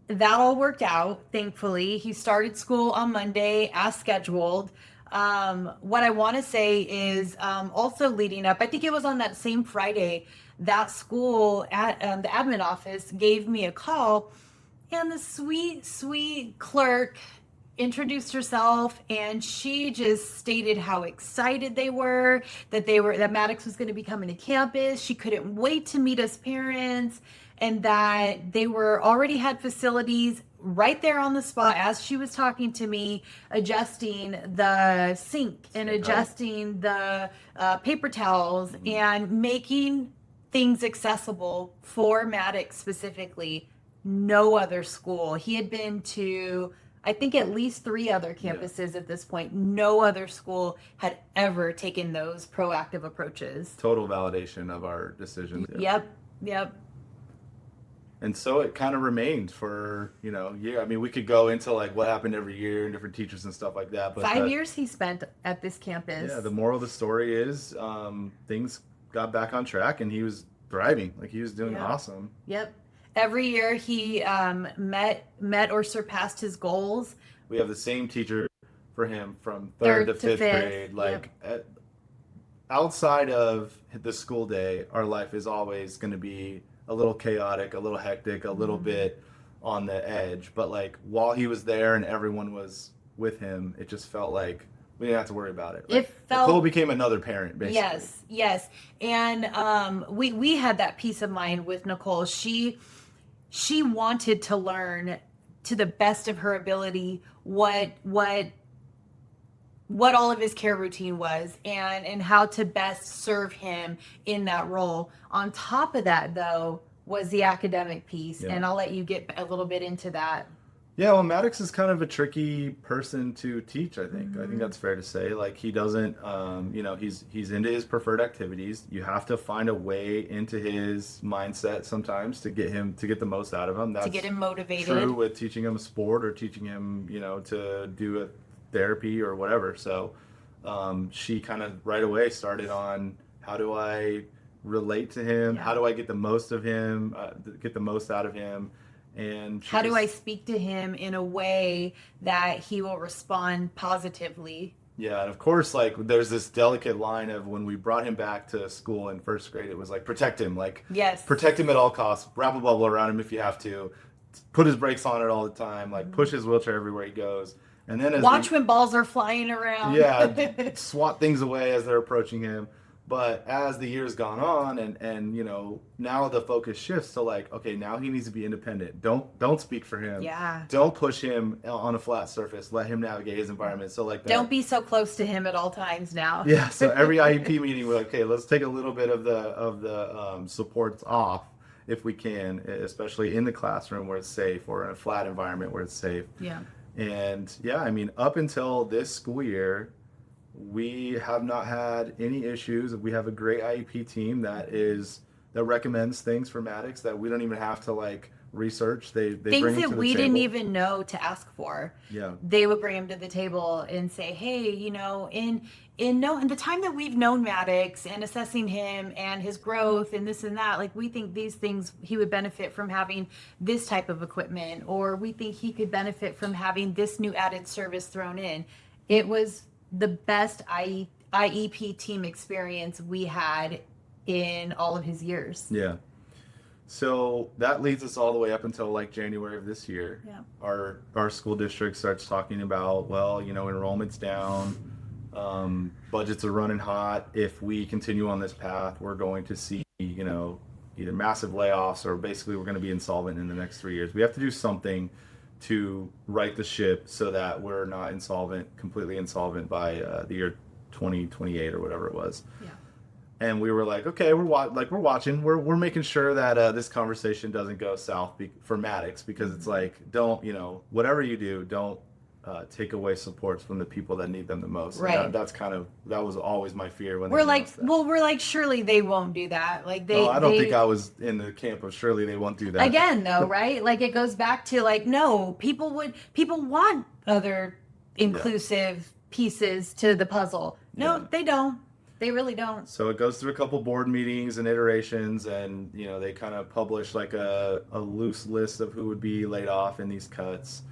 that all worked out, thankfully. He started school on Monday as scheduled. What I want to say is also leading up, I think it was on that same Friday, that school at the admin office gave me a call, and the sweet, sweet clerk introduced herself, and she just stated how excited they were that Maddux was going to be coming to campus. She couldn't wait to meet us parents, and that they already had facilities right there on the spot as she was talking to me, adjusting the sink and adjusting the paper towels and making things accessible for Maddux specifically. No other school. He had been to, I think, at least 3 other campuses at this point. No other school had ever taken those proactive approaches.
Total validation of our decisions.
Yep.
And so it kind of remained for, year. I mean, we could go into like what happened every year and different teachers and stuff like that. But
5 years he spent at this campus.
Yeah, the moral of the story is things got back on track, and he was thriving. Like, he was doing awesome.
Yep. Every year he met or surpassed his goals.
We have the same teacher for him from third to fifth grade. Like, outside of the school day, our life is always going to be a little chaotic, a little hectic, a little bit on the edge. But like, while he was there and everyone was with him, it just felt like we didn't have to worry about it. Like, Nicole became another parent, basically.
Yes. And we had that peace of mind with Nicole. She wanted to learn to the best of her ability what all of his care routine was and how to best serve him in that role. On top of that, though, was the academic piece, and I'll let you get a little bit into that.
Yeah, well, Maddux is kind of a tricky person to teach, I think. I think that's fair to say. Like, he doesn't, he's into his preferred activities. You have to find a way into his mindset sometimes to get the most out of him. That's
to get him motivated.
True with teaching him a sport or teaching him, to do a therapy or whatever. So she kind of right away started on, how do I relate to him? How do I get the most of him, get the most out of him? And
how do I speak to him in a way that he will respond positively?
Yeah, and of course, like, there's this delicate line of when we brought him back to school in first grade, it was like, protect him. Like, protect him at all costs. Wrap a bubble around him if you have to. Put his brakes on it all the time. Like, push his wheelchair everywhere he goes. And then
watch when balls are flying around.
Yeah, swat things away as they're approaching him. But as the years gone on, and now the focus shifts to like, okay, now he needs to be independent. Don't speak for him.
Yeah.
Don't push him on a flat surface. Let him navigate his environment. So like that.
Don't be so close to him at all times now.
Yeah. So every IEP meeting, we're like, okay, let's take a little bit of the supports off if we can, especially in the classroom where it's safe, or in a flat environment where it's safe.
Yeah.
And I mean, up until this school year, we have not had any issues. We have a great IEP team that recommends things for Maddux that we don't even have to like research. They
Things
bring it
that
to the
we
table.
didn't even know to ask for.
Yeah.
They would bring them to the table and say, hey, you know, in the time that we've known Maddux and assessing him and his growth and this and that, like we think these things he would benefit from having this type of equipment, or we think he could benefit from having this new added service thrown in. It was the best IEP team experience we had in all of his years.
Yeah. So that leads us all the way up until like January of this year.
Yeah.
Our school district starts talking about, well, you know, enrollment's down, budgets are running hot. If we continue on this path, we're going to see, you know, either massive layoffs or basically we're going to be insolvent in the next 3 years. We have to do something to right the ship so that we're not completely insolvent by the year 2028 or whatever it was.
Yeah.
And we were like, okay, we're watching. We're making sure that this conversation doesn't go south for Maddux, because it's like, don't, you know, whatever you do, don't take away supports from the people that need them the most.
Right.
That was always my fear when
we're like, surely they won't do that. Like
I don't think I was in the camp of surely they won't do that.
Again, though, right? Like it goes back to like, no, people want other inclusive pieces to the puzzle. No, they don't. They really don't.
So it goes through a couple board meetings and iterations, and you know they kind of publish like a loose list of who would be laid off in these cuts.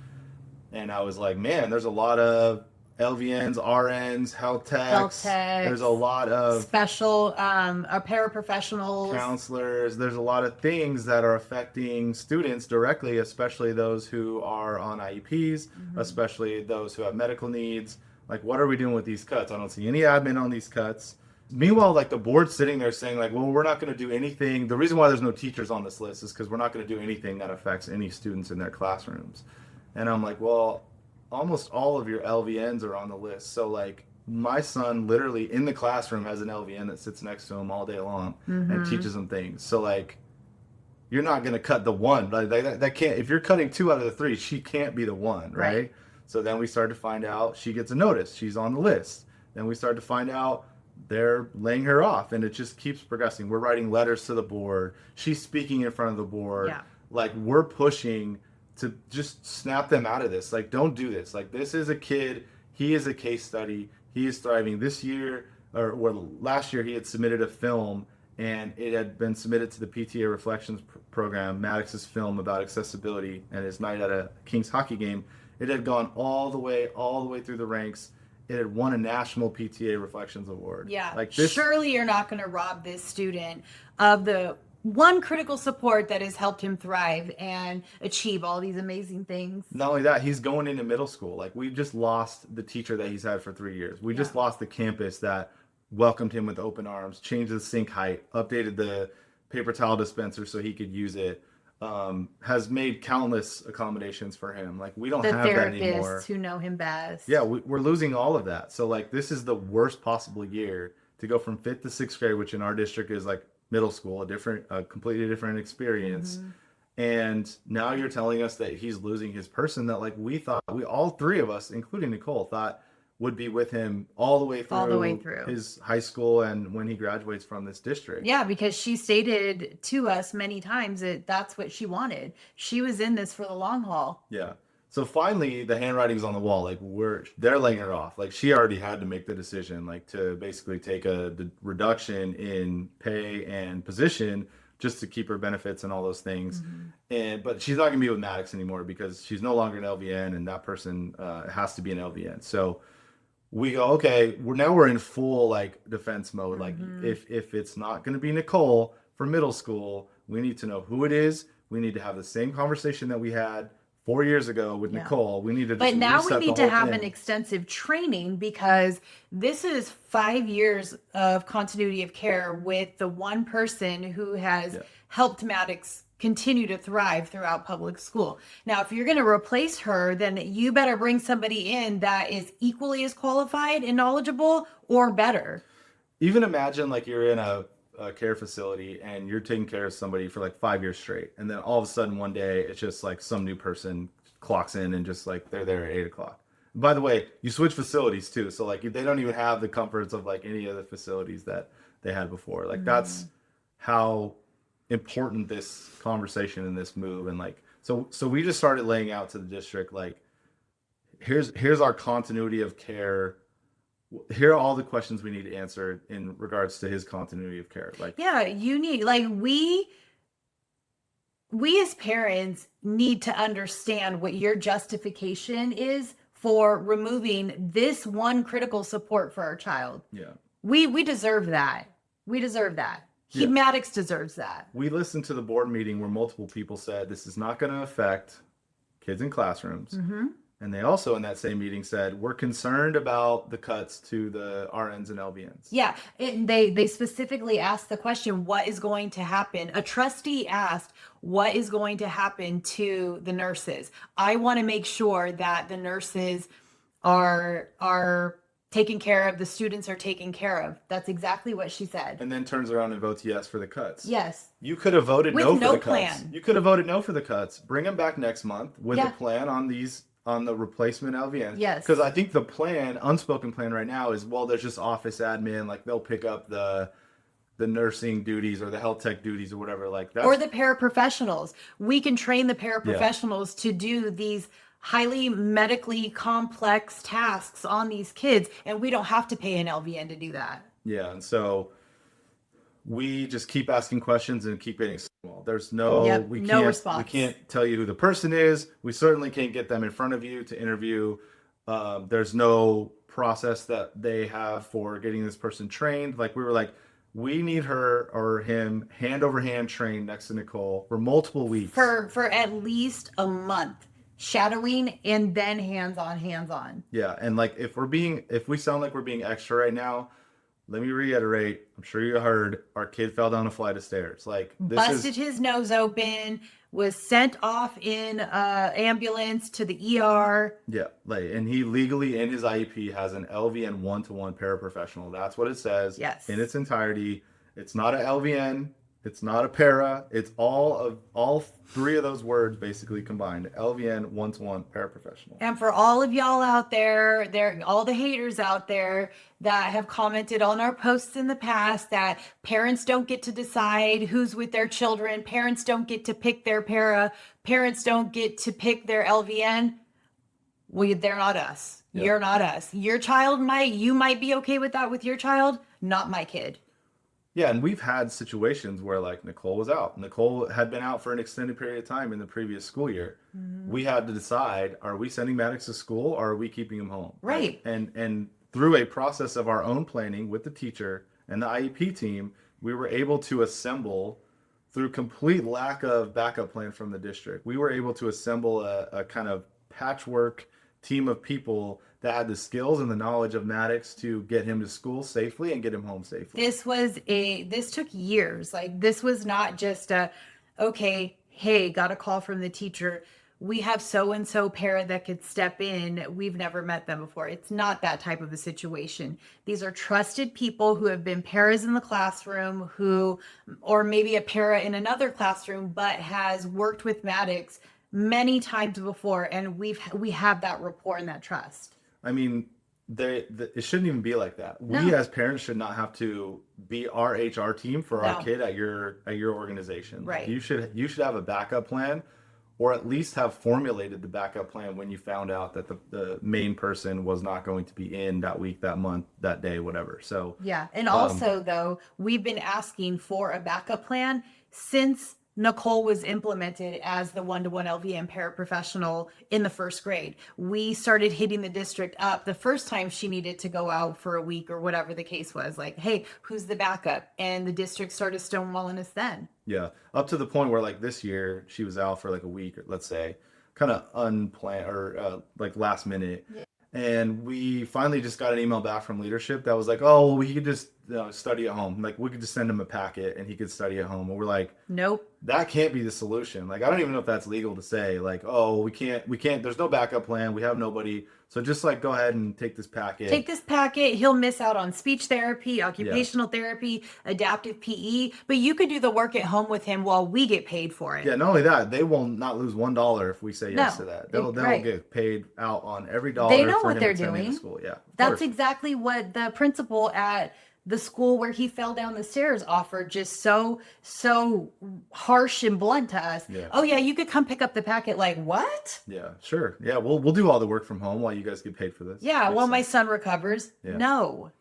And I was like, man, there's a lot of LVNs, RNs, health techs. There's a lot of
special paraprofessionals,
counselors. There's a lot of things that are affecting students directly, especially those who are on IEPs, especially those who have medical needs. Like, what are we doing with these cuts? I don't see any admin on these cuts. Meanwhile, like the board's sitting there saying like, well, we're not going to do anything. The reason why there's no teachers on this list is because we're not going to do anything that affects any students in their classrooms. And I'm like, well, almost all of your LVNs are on the list. So like my son literally in the classroom has an LVN that sits next to him all day long and teaches him things. So like, you're not going to cut the one. Like that can't, if you're cutting 2 out of the 3, she can't be the one, right? So then we started to find out she gets a notice. She's on the list. Then we started to find out they're laying her off, and it just keeps progressing. We're writing letters to the board. She's speaking in front of the board.
Yeah.
Like we're pushing to just snap them out of this. Like, don't do this. Like, this is a kid. He is a case study. He is thriving. This year, or last year, he had submitted a film, and it had been submitted to the PTA Reflections program, Maddux's film about accessibility and his night at a Kings hockey game. It had gone all the way through the ranks. It had won a national PTA Reflections Award.
Yeah.
Like this,
surely you're not going to rob this student of the one critical support that has helped him thrive and achieve all these amazing things.
Not only that, he's going into middle school. Like, we just lost the teacher that he's had for 3 years. We just lost the campus that welcomed him with open arms, changed the sink height, updated the paper towel dispenser so he could use it. Has made countless accommodations for him. Like, we don't have that anymore.
The therapists who know him best.
Yeah, we're losing all of that. So like, this is the worst possible year to go from 5th to 6th grade, which in our district is like middle school, a completely different experience. And now you're telling us that he's losing his person that like we all 3 of us, including Nicole, thought would be with him all the way through his high school and when he graduates from this district.
Yeah, because she stated to us many times that that's what she wanted. She was in this for the long haul.
Yeah. So finally, the handwriting's on the wall. Like, they're laying her off. Like, she already had to make the decision, like, to basically take the reduction in pay and position just to keep her benefits and all those things. But she's not going to be with Maddux anymore because she's no longer an LVN, and that person has to be an LVN. So we go, okay, we're in full like defense mode. Like, if it's not going to be Nicole for middle school, we need to know who it is. We need to have the same conversation that we had 4 years ago with Nicole. We need to
but now we need to have
thing.
an extensive training, because this is 5 years of continuity of care with the one person who has helped Maddux continue to thrive throughout public school. Now, if you're going to replace her, then you better bring somebody in that is equally as qualified and knowledgeable or better.
Even imagine like you're in a care facility and you're taking care of somebody for like 5 years straight, and then all of a sudden one day it's just like some new person clocks in and just like they're there at 8 o'clock. By the way, you switch facilities too, so like they don't even have the comforts of like any of the facilities that they had before. Like that's how important this conversation and this move, and like so we just started laying out to the district like, here's our continuity of care. Here are all the questions we need to answer in regards to his continuity of care. Like,
yeah, you need, like, we as parents need to understand what your justification is for removing this one critical support for our child.
yeah.
We deserve that. We deserve that.
Yeah.
Maddux deserves that.
We listened to the board meeting where multiple people said this is not going to affect kids in classrooms.
Mm-hmm.
And they also in that same meeting said, we're concerned about the cuts to the RNs and LVNs.
Yeah, they specifically asked the question, what is going to happen? A trustee asked, what is going to happen to the nurses? I want to make sure that the nurses are taken care of, the students are taken care of. That's exactly what she said.
And then turns around and votes yes for the cuts.
Yes.
You could have voted
With
no for
no
the
plan.
cuts. You could have voted no for the cuts. Bring them back next month with
Yeah.
a plan on the replacement LVNs.
Yes.
Because I think the plan, unspoken plan right now is, well, there's just office admin, like they'll pick up the nursing duties or the health tech duties or whatever like that.
Or the paraprofessionals. We can train the paraprofessionals to do these highly medically complex tasks on these kids, and we don't have to pay an LVN to do that.
Yeah, and so we just keep asking questions and keep getting small. There's no,
Yep, no response.
We can't tell you who the person is. We certainly can't get them in front of you to interview. There's no process that they have for getting this person trained. Like we were like, we need her or him hand over hand trained next to Nicole for multiple weeks.
For at least a month. Shadowing and then hands-on.
Yeah, and like if we sound like we're being extra right now, let me reiterate, I'm sure you heard, our kid fell down a flight of stairs. Like
Busted his nose open, was sent off in ambulance to the ER.
Yeah, like, and he legally in his IEP has an LVN 1-to-1 paraprofessional. That's what it says.
Yes.
In its entirety. It's not an LVN. It's not a para. It's all three of those words basically combined. LVN 1-to-1 paraprofessional.
And for all of y'all out there, all the haters out there that have commented on our posts in the past that parents don't get to decide who's with their children, parents don't get to pick their para, parents don't get to pick their LVN, they're not us.
Yep.
You're not us. Your child you might be okay with that with your child, not my kid.
Yeah, and we've had situations where like Nicole was out. Nicole had been out for an extended period of time in the previous school year. Mm-hmm. We had to decide, are we sending Maddux to school or are we keeping him home?
Right.
And through a process of our own planning with the teacher and the IEP team, we were able to assemble, through complete lack of backup plan from the district, we were able to assemble a kind of patchwork team of people that had the skills and the knowledge of Maddux to get him to school safely and get him home safely.
This took years. Like, this was not just okay, hey, got a call from the teacher. We have so-and-so para that could step in. We've never met them before. It's not that type of a situation. These are trusted people who have been paras in the classroom, or maybe a para in another classroom, but has worked with Maddux many times before, and we have that rapport and that trust.
I mean, it shouldn't even be like that.
No.
We as parents should not have to be our HR team for our kid at your organization.
Right.
You should have a backup plan, or at least have formulated the backup plan when you found out that the main person was not going to be in that week, that month, that day, whatever. So
yeah, and also though, we've been asking for a backup plan since Nicole was implemented as the 1-to-1 LVN paraprofessional in the first grade. We started hitting the district up the first time she needed to go out for a week or whatever the case was, like, hey, who's the backup? And the district started stonewalling us then.
Yeah, up to the point where like this year she was out for like a week, let's say, kind of unplanned or like last minute. Yeah. And we finally just got an email back from leadership that was like, oh, well, he could just study at home. Like, we could just send him a packet and he could study at home. And we're like,
nope,
that can't be the solution. Like, I don't even know if that's legal to say, like, oh, we can't, there's no backup plan. We have nobody. So just like, go ahead and take this packet.
Take this packet. He'll miss out on speech therapy, occupational therapy, adaptive PE, but you could do the work at home with him while we get paid for it.
Yeah, not only that, they will not lose $1 if we say yes to that. They'll get paid out on every dollar.
They know
for
what
him
they're
attending
doing.
School. Yeah,
that's exactly what the principal at the school where he fell down the stairs offered just so harsh and blunt to us.
Yeah.
Oh yeah, you could come pick up the packet. Like, what?
Yeah, sure. Yeah, we'll do all the work from home while you guys get paid for this.
Yeah,
Makes
while my
sense.
son recovers.
Yeah.
No.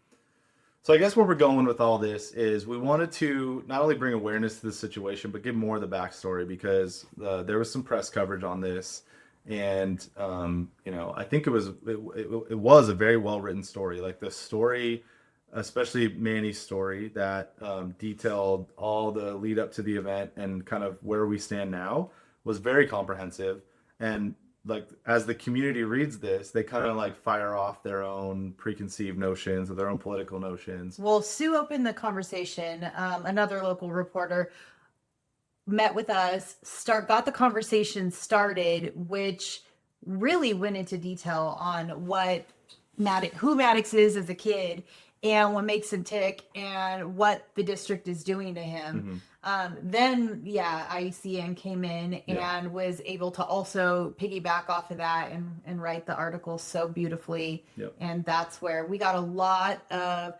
So I guess where we're going with all this is we wanted to not only bring awareness to the situation, but give more of the backstory because there was some press coverage on this, and I think it was a very well written story. Like the story, especially Manny's story, that detailed all the lead up to the event and kind of where we stand now, was very comprehensive. And like as the community reads this, they kind of like fire off their own preconceived notions or their own political notions.
Well, Sue opened the conversation. Another local reporter met with us, got the conversation started, which really went into detail on who Maddux is as a kid and what makes him tick and what the district is doing to him. Then IECN came in and was able to also piggyback off of that and write the article so beautifully.
Yep.
And that's where we got a lot of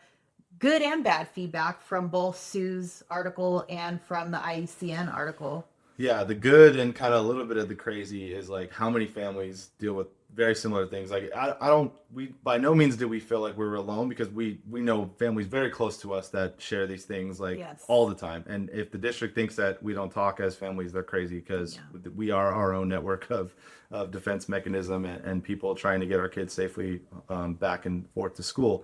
good and bad feedback from both Sue's article and from the IECN article.
Yeah, the good and kind of a little bit of the crazy is like how many families deal with very similar things. Like we by no means do we feel like we're alone because we know families very close to us that share these things like all the time. And if the district thinks that we don't talk as families, they're crazy because we are our own network of defense mechanism and people trying to get our kids safely back and forth to school.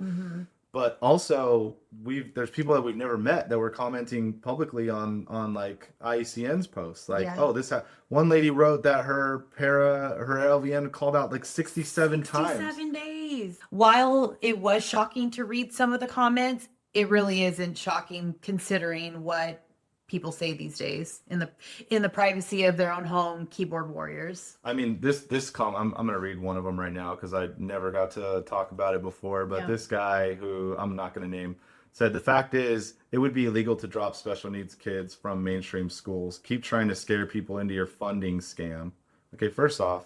But also, there's people that we've never met that were commenting publicly on like IECN's posts. Like, one lady wrote that her LVN called out like 67 times.
67 days. While it was shocking to read some of the comments, it really isn't shocking considering what people say these days in the privacy of their own home, keyboard warriors.
I mean, I'm going to read one of them right now because I never got to talk about it before. But this guy, who I'm not going to name, said, "The fact is, it would be illegal to drop special needs kids from mainstream schools. Keep trying to scare people into your funding scam." Okay, first off,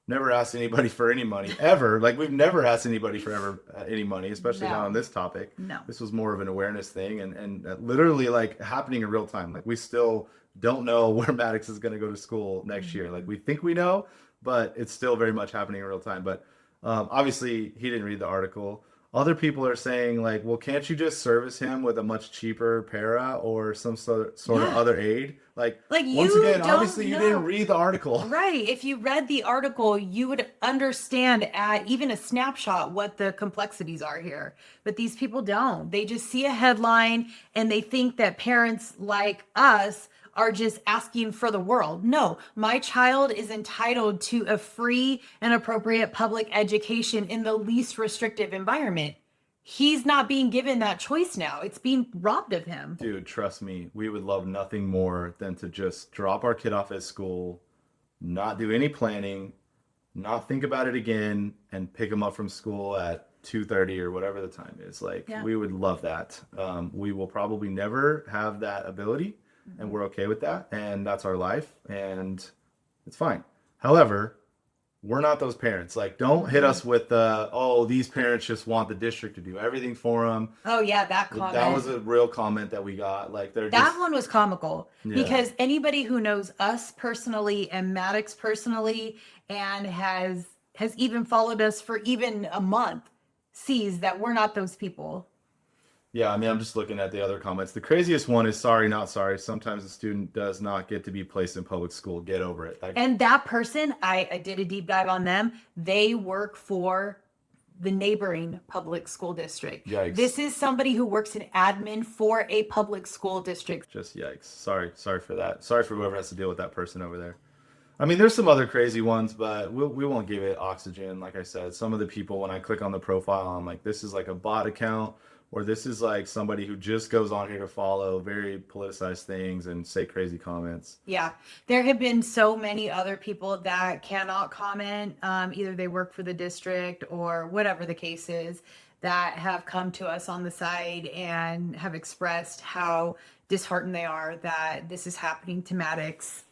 never asked anybody for any money ever. Like, we've never asked anybody for any money, especially not on this topic.
No.
This was more of an awareness thing and literally like happening in real time. Like, we still don't know where Maddux is going to go to school next year. Like, we think we know, but it's still very much happening in real time. But obviously he didn't read the article. Other people are saying like, well, can't you just service him with a much cheaper para or some sort of other aid? Like once again, obviously you didn't read the article.
Right. If you read the article, you would understand at even a snapshot what the complexities are here. But these people don't. They just see a headline and they think that parents like us are just asking for the world. No, my child is entitled to a free and appropriate public education in the least restrictive environment. He's not being given that choice now. It's being robbed of him.
Dude, trust me, we would love nothing more than to just drop our kid off at school, not do any planning, not think about it again, and pick him up from school at 2:30 or whatever the time is. Like, we would love that. We will probably never have that ability. And we're okay with that, and that's our life, and it's fine. However, we're not those parents. Like, don't hit us with these parents just want the district to do everything for them.
Oh yeah, that comment.
That was a real comment that we got. Like,
that one was comical because anybody who knows us personally and Maddux personally and has even followed us for even a month sees that we're not those people.
Yeah, I mean, I'm just looking at the other comments. The craziest one is, "Sorry, not sorry. Sometimes a student does not get to be placed in public school. Get over it."
And that person, I did a deep dive on them. They work for the neighboring public school district.
Yikes.
This is somebody who works in admin for a public school district.
Just yikes. Sorry for that. Sorry for whoever has to deal with that person over there. I mean, there's some other crazy ones, but we won't give it oxygen. Like I said, some of the people, when I click on the profile, I'm like, this is like a bot account. Or this is like somebody who just goes on here to follow very politicized things and say crazy comments.
Yeah, there have been so many other people that cannot comment. Either they work for the district or whatever the case is, that have come to us on the side and have expressed how disheartened they are that this is happening to Maddux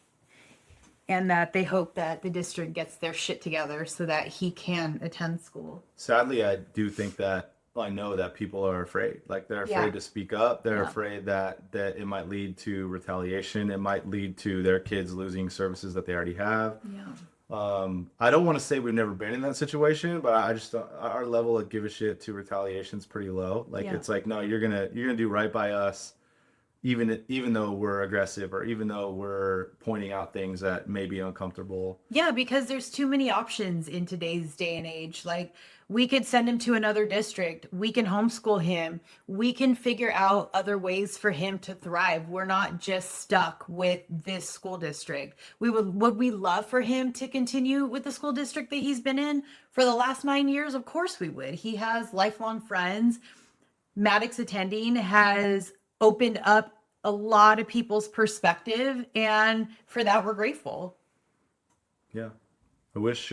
and that they hope that the district gets their shit together so that he can attend school.
Sadly, I do think that I know that people are afraid. Like they're
Yeah.
afraid to speak up. They're
Yeah.
afraid that it might lead to retaliation. It might lead to their kids losing services that they already have.
Yeah.
I don't want to say we've never been in that situation, but I just our level of give a shit to retaliation is pretty low. Like
Yeah.
it's like, no, you're gonna do right by us, even though we're aggressive or even though we're pointing out things that may be uncomfortable.
Yeah, because there's too many options in today's day and age. Like, we could send him to another district. We can homeschool him. We can figure out other ways for him to thrive. We're not just stuck with this school district. Would we love for him to continue with the school district that he's been in for the last 9 years? Of course we would. He has lifelong friends. Maddux attending has opened up a lot of people's perspective, and for that we're grateful.
Yeah. I wish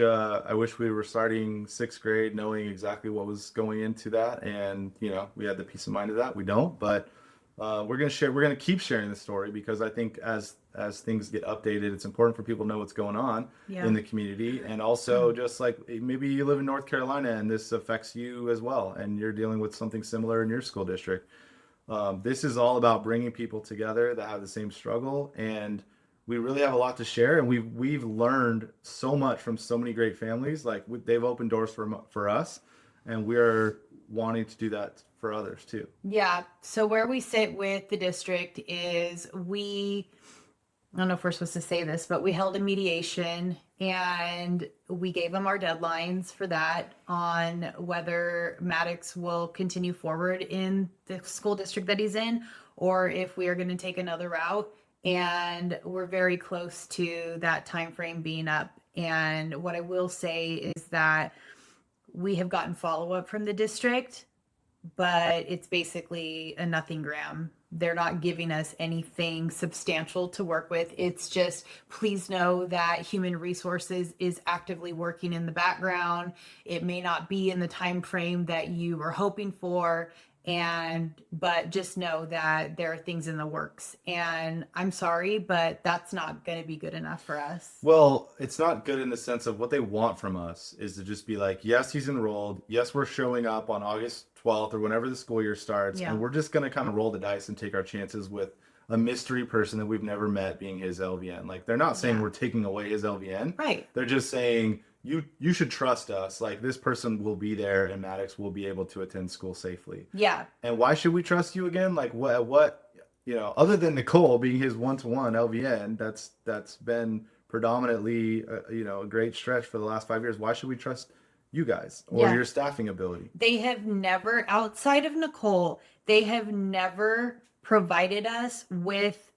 we were starting 6th grade knowing exactly what was going into that, and we had the peace of mind of that. We don't, but we're gonna keep sharing the story, because I think as things get updated, it's important for people to know what's going on in the community. And also, just like maybe you live in North Carolina and this affects you as well, and you're dealing with something similar in your school district. This is all about bringing people together that have the same struggle, and we really have a lot to share. And we've learned so much from so many great families. Like they've opened doors for us, and we're wanting to do that for others too.
Yeah. So where we sit with the district is I don't know if we're supposed to say this, but we held a mediation and we gave them our deadlines for that on whether Maddux will continue forward in the school district that he's in, or if we are going to take another route. And we're very close to that time frame being up. And what I will say is that we have gotten follow-up from the district, but it's basically a nothing gram. They're not giving us anything substantial to work with. It's just, please know that human resources is actively working in the background. It may not be in the time frame that you were hoping for, but just know that there are things in the works. And I'm sorry, but that's not going to be good enough for us.
Well, it's not good in the sense of what they want from us is to just be like, yes, he's enrolled. Yes, we're showing up on August 12th or whenever the school year starts.
Yeah.
And we're just going to kind of roll the dice and take our chances with a mystery person that we've never met being his LVN. Like, they're not saying we're taking away his LVN.
Right.
They're just saying, you should trust us. Like, this person will be there and Maddux will be able to attend school safely.
Yeah.
And why should we trust you again? Like, what other than Nicole being his one-to-one LVN, that's been predominantly a great stretch for the last 5 years. Why should we trust you guys or your staffing ability?
They have never, outside of Nicole, they have never provided us with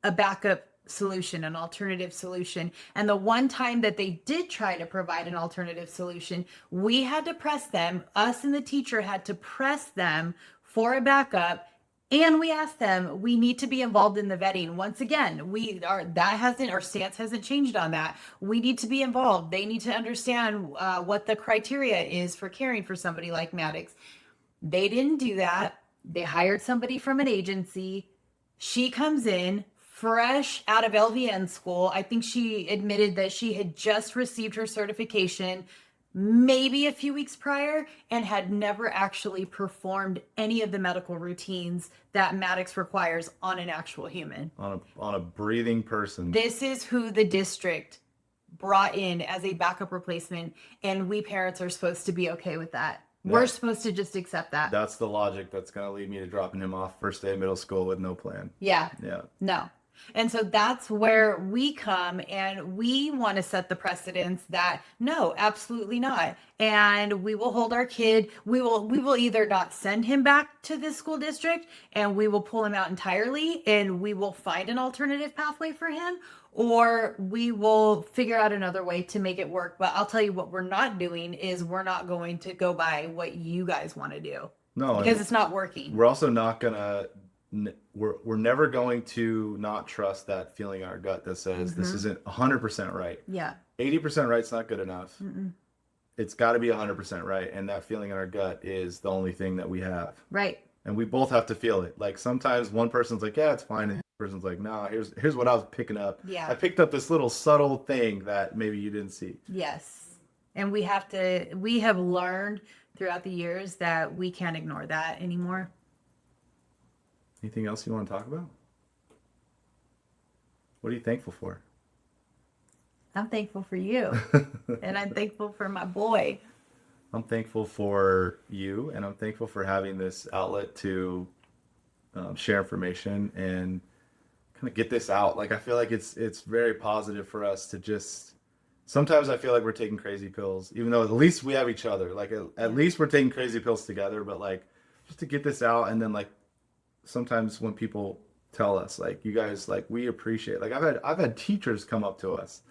a backup solution, an alternative solution. And the one time that they did try to provide an alternative solution, we had to press them, us and the teacher had to press them for a backup. And we asked them, we need to be involved in the vetting. Once again, our stance hasn't changed on that. We need to be involved. They need to understand what the criteria is for caring for somebody like Maddux. They didn't do that. They hired somebody from an agency. She comes in fresh out of LVN school. I think she admitted that she had just received her certification maybe a few weeks prior and had never actually performed any of the medical routines that Maddux requires on an actual human.
On a breathing person.
This is who the district brought in as a backup replacement, and we parents are supposed to be okay with that. Yeah. We're supposed to just accept that.
That's the logic that's going to lead me to dropping him off first day of middle school with no plan.
Yeah.
Yeah.
No. And so that's where we come, and we want to set the precedence that no, absolutely not. And we will hold our kid. We will either not send him back to this school district and we will pull him out entirely and we will find an alternative pathway for him, or we will figure out another way to make it work. But I'll tell you what we're not doing is we're not going to go by what you guys want to do.
No,
because it's not working.
We're also not going to we're never going to not trust that feeling in our gut that says this isn't 100% right.
Yeah.
80% right's not good enough. Mm-mm. It's got to be 100% right, and that feeling in our gut is the only thing that we have.
Right.
And we both have to feel it. Like sometimes one person's like, yeah, it's fine, and the person's like, no, here's what I was picking up.
Yeah.
I picked up this little subtle thing that maybe you didn't see.
Yes. And we have learned throughout the years that we can't ignore that anymore.
Anything else you want to talk about? What are you thankful for?
I'm thankful for you. And I'm thankful for my boy.
I'm thankful for you, and I'm thankful for having this outlet to share information and kind of get this out. Like, I feel like it's very positive for us to just. Sometimes I feel like we're taking crazy pills, even though at least we have each other. Like, at least we're taking crazy pills together. But like, just to get this out, and then like, sometimes when people tell us, like, you guys, like, we appreciate. Like, I've had teachers come up to us,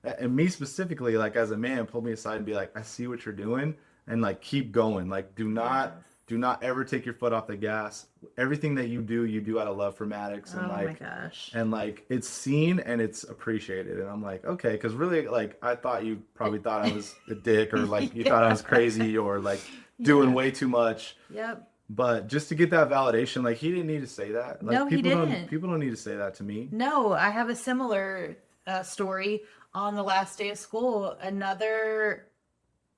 and me specifically, like, as a man, pull me aside and be like, I see what you're doing, and like, keep going. Like, do not ever take your foot off the gas. Everything that you do out of love for Maddux, and
Oh
like,
my gosh.
and like, it's seen and it's appreciated. And I'm like, okay, because really, like, I thought you probably thought I was a dick, or like you thought I was crazy, or like doing way too much.
Yep.
But just to get that validation, like, he didn't need to say that. Like,
No, he didn't.
People don't need to say that to me.
No, I have a similar story. On the last day of school, another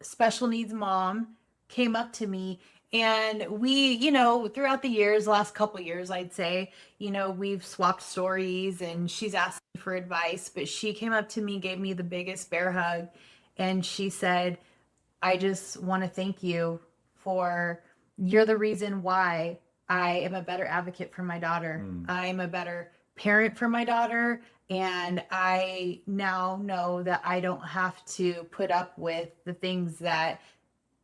special needs mom came up to me, and we, you know, throughout the years, last couple years, I'd say, you know, we've swapped stories, and she's asked me for advice, but she came up to me, gave me the biggest bear hug, and she said, I just want to thank you for, you're the reason why I am a better advocate for my daughter. I am a better parent for my daughter. And I now know that I don't have to put up with the things that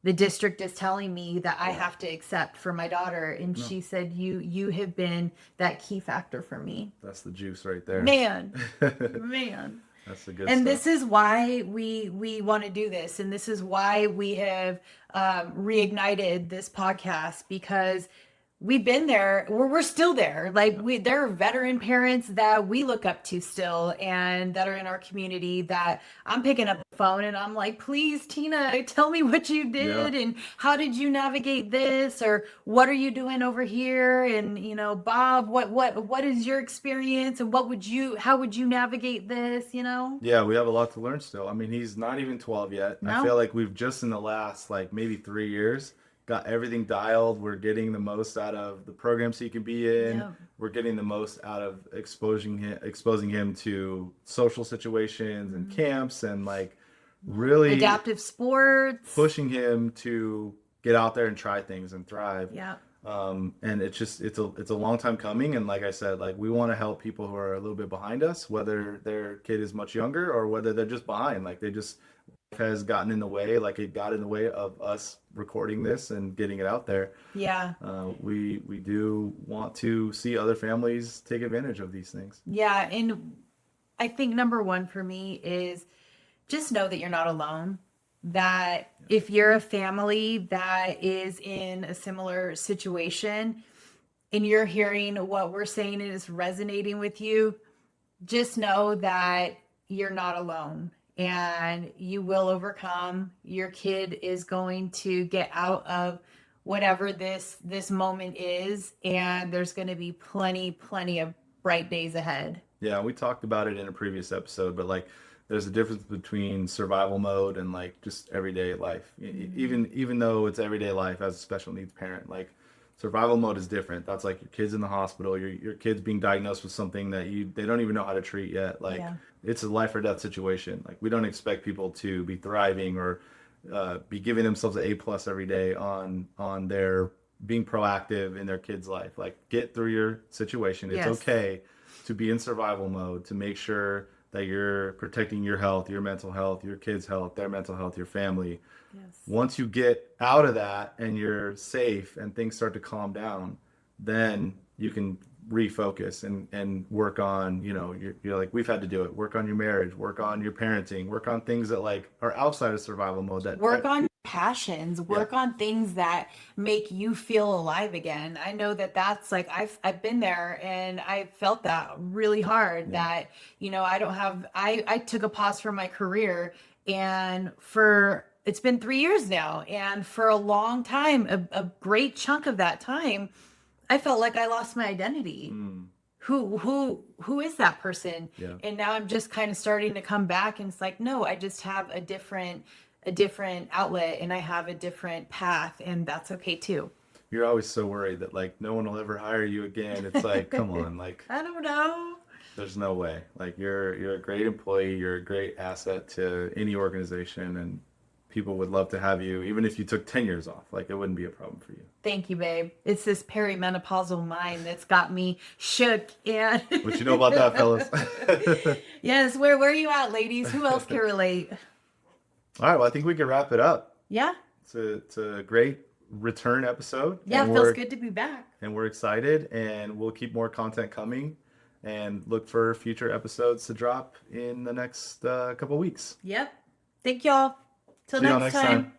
the district is telling me that I have to accept for my daughter. And she said, you have been that key factor for me.
That's the juice right there.
Man.
That's the good
And
stuff.
this is why we want to do this. And this is why we have reignited this podcast, because we've been there. We're still there. Like, there are veteran parents that we look up to still, and that are in our community, that I'm picking up the phone and I'm like, please, Tina, tell me what you did, and how did you navigate this, or what are you doing over here? And, you know, Bob, what is your experience, and how would you navigate this, you know?
Yeah, we have a lot to learn still. I mean, he's not even 12 yet.
No.
I feel like we've just in the last, like, maybe 3 years, got everything dialed. We're getting the most out of the programs he can be in.
Yep.
We're getting the most out of exposing him to social situations and camps, and like, really
Adaptive sports.
pushing him to get out there and try things and thrive.
Yeah.
And it's a long time coming. And like I said, like, we want to help people who are a little bit behind us, whether their kid is much younger or whether they're just behind. Like, they just has gotten in the way, like it got in the way of us recording this and getting it out there.
Yeah.
We do want to see other families take advantage of these things.
Yeah. And I think number one for me is just know that you're not alone. That if you're a family that is in a similar situation and you're hearing what we're saying and it's resonating with you, just know that you're not alone. And you will overcome. Your kid is going to get out of whatever this moment is, and there's going to be plenty of bright days ahead.
Yeah, we talked about it in a previous episode, but like, there's a difference between survival mode and like just everyday life. Even though it's everyday life as a special needs parent, like, survival mode is different. That's like your kid's in the hospital, your kid's being diagnosed with something that they don't even know how to treat yet. Like, it's a life or death situation. Like, we don't expect people to be thriving or be giving themselves an A+ every day on their being proactive in their kid's life. Like, get through your situation. It's okay to be in survival mode, to make sure that you're protecting your health, your mental health, your kids' health, their mental health, your family. Once you get out of that and you're safe and things start to calm down, then you can refocus and work on, you know, you're like, we've had to do it. Work on your marriage, work on your parenting, work on things that like are outside of survival mode. That
work on passions, work on things that make you feel alive again. I know that's like, I've been there, and I felt that really hard. That, you know, I took a pause from my career, and it's been 3 years now, and for a long time, a great chunk of that time, I felt like I lost my identity. Who is that person? And now I'm just kind of starting to come back, and it's like, no, I just have a different a different outlet and I have a different path, and that's okay too.
You're always so worried that like no one will ever hire you again. It's like, come on, like
I don't know.
there's no way. Like you're a great employee, you're a great asset to any organization, and people would love to have you even if you took 10 years off. Like it wouldn't be a problem for you.
Thank you, babe. It's this perimenopausal mind that's got me shook. And
What you know about that, fellas?
yes, where are you at, ladies? Who else can relate?
All right, well, I think we can wrap it up.
Yeah.
It's a great return episode.
Yeah,
and
it feels good to be back.
And we're excited, and we'll keep more content coming and look for future episodes to drop in the next couple weeks.
Yep. Thank y'all. Till
See y'all
next
next
time.
time.